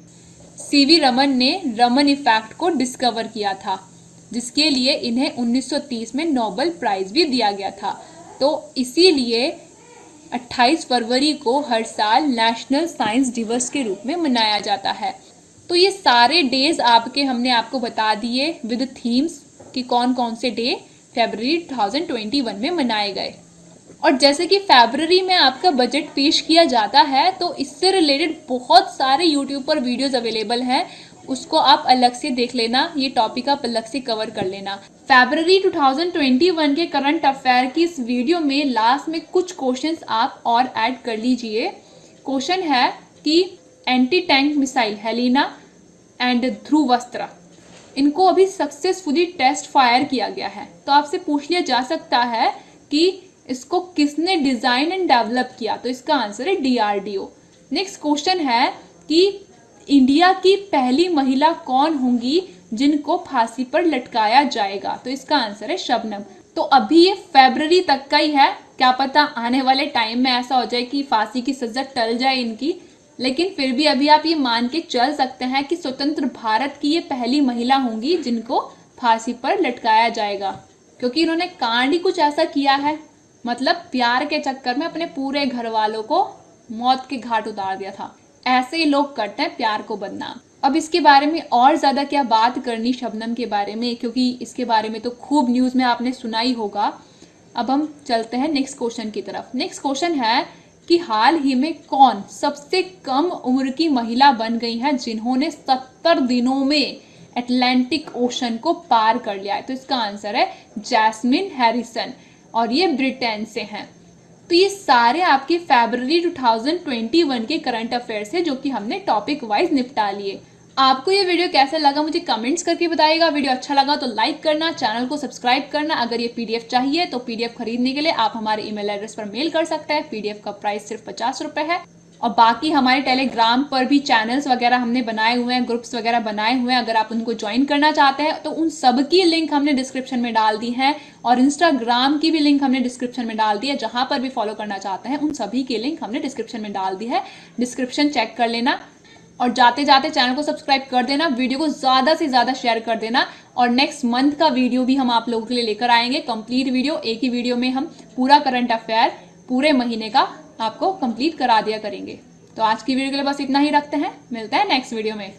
सीवी रमन ने रमन इफेक्ट को डिस्कवर किया था, जिसके लिए इन्हें 1930 में नोबेल प्राइज भी दिया गया था। तो इसीलिए 28 फरवरी को हर साल नेशनल साइंस दिवस के रूप में मनाया जाता है। तो ये सारे डेज हमने आपको बता दिए विद थीम्स कि कौन कौन से डे फरवरी 2021 में मनाए गए। और जैसे कि फरवरी में आपका बजट पेश किया जाता है, तो इससे रिलेटेड बहुत सारे यूट्यूब पर वीडियोस अवेलेबल हैं, उसको आप अलग से देख लेना, ये टॉपिक आप अलग से कवर कर लेना। फरवरी 2021 के करंट अफेयर की इस वीडियो में लास्ट में कुछ क्वेश्चंस आप और ऐड कर लीजिए। क्वेश्चन है कि anti tank missile Helina and Dhruvastra, इनको अभी सक्सेसफुली टेस्ट फायर किया गया है। तो आपसे पूछ लिया जा सकता है कि इसको किसने डिजाइन एंड डेवलप किया, तो इसका आंसर है डीआरडीओ। नेक्स्ट क्वेश्चन है कि इंडिया की पहली महिला कौन होंगी जिनको फांसी पर लटकाया जाएगा, तो इसका आंसर है शबनम। तो अभी ये फरवरी तक का ही है, क्या पता आने वाले टाइम में ऐसा हो जाए कि फांसी की सजा टल जाए इनकी, लेकिन फिर भी अभी आप ये मान के चल सकते हैं कि स्वतंत्र भारत की ये पहली महिला होंगी जिनको फांसी पर लटकाया जाएगा, क्योंकि इन्होंने कांड ही कुछ ऐसा किया है, मतलब प्यार के चक्कर में अपने पूरे घर वालों को मौत के घाट उतार दिया था। ऐसे ही लोग करते हैं प्यार को बदनाम। अब इसके बारे में और ज्यादा क्या बात करनी शबनम के बारे में, क्योंकि इसके बारे में तो खूब न्यूज में आपने सुना ही होगा। अब हम चलते हैं नेक्स्ट क्वेश्चन की तरफ। नेक्स्ट क्वेश्चन है कि हाल ही में कौन सबसे कम उम्र की महिला बन गई है जिन्होंने 70 दिनों में अटलांटिक ओशन को पार कर लिया है, तो इसका आंसर है जैस्मिन हैरिसन, और ये ब्रिटेन से हैं। तो ये सारे आपके फरवरी 2021 के करंट अफेयर्स है जो कि हमने टॉपिक वाइज निपटा लिए। आपको ये वीडियो कैसा लगा मुझे कमेंट्स करके बताइएगा। वीडियो अच्छा लगा तो लाइक करना, चैनल को सब्सक्राइब करना। अगर ये पीडीएफ चाहिए तो पीडीएफ खरीदने के लिए आप हमारे ईमेल एड्रेस पर मेल कर सकते हैं। पीडीएफ का प्राइस सिर्फ 50 रुपए है। और बाकी हमारे टेलीग्राम पर भी चैनल्स वगैरह हमने बनाए हुए हैं, ग्रुप्स वगैरह बनाए हुए हैं, अगर आप उनको ज्वाइन करना चाहते हैं तो उन सब की लिंक हमने डिस्क्रिप्शन में डाल दी है, और इंस्टाग्राम की भी लिंक हमने डिस्क्रिप्शन में डाल दी है। जहां पर भी फॉलो करना चाहते हैं उन सभी की लिंक हमने डिस्क्रिप्शन में डाल दी है, डिस्क्रिप्शन चेक कर लेना। और जाते जाते चैनल को सब्सक्राइब कर देना, वीडियो को ज्यादा से ज्यादा शेयर कर देना। और नेक्स्ट मंथ का वीडियो भी हम आप लोगों के लिए लेकर आएंगे, कंप्लीट वीडियो। एक ही वीडियो में हम पूरा करंट अफेयर पूरे महीने का आपको कंप्लीट करा दिया करेंगे। तो आज की वीडियो के लिए बस इतना ही रखते हैं, मिलते हैं नेक्स्ट वीडियो में।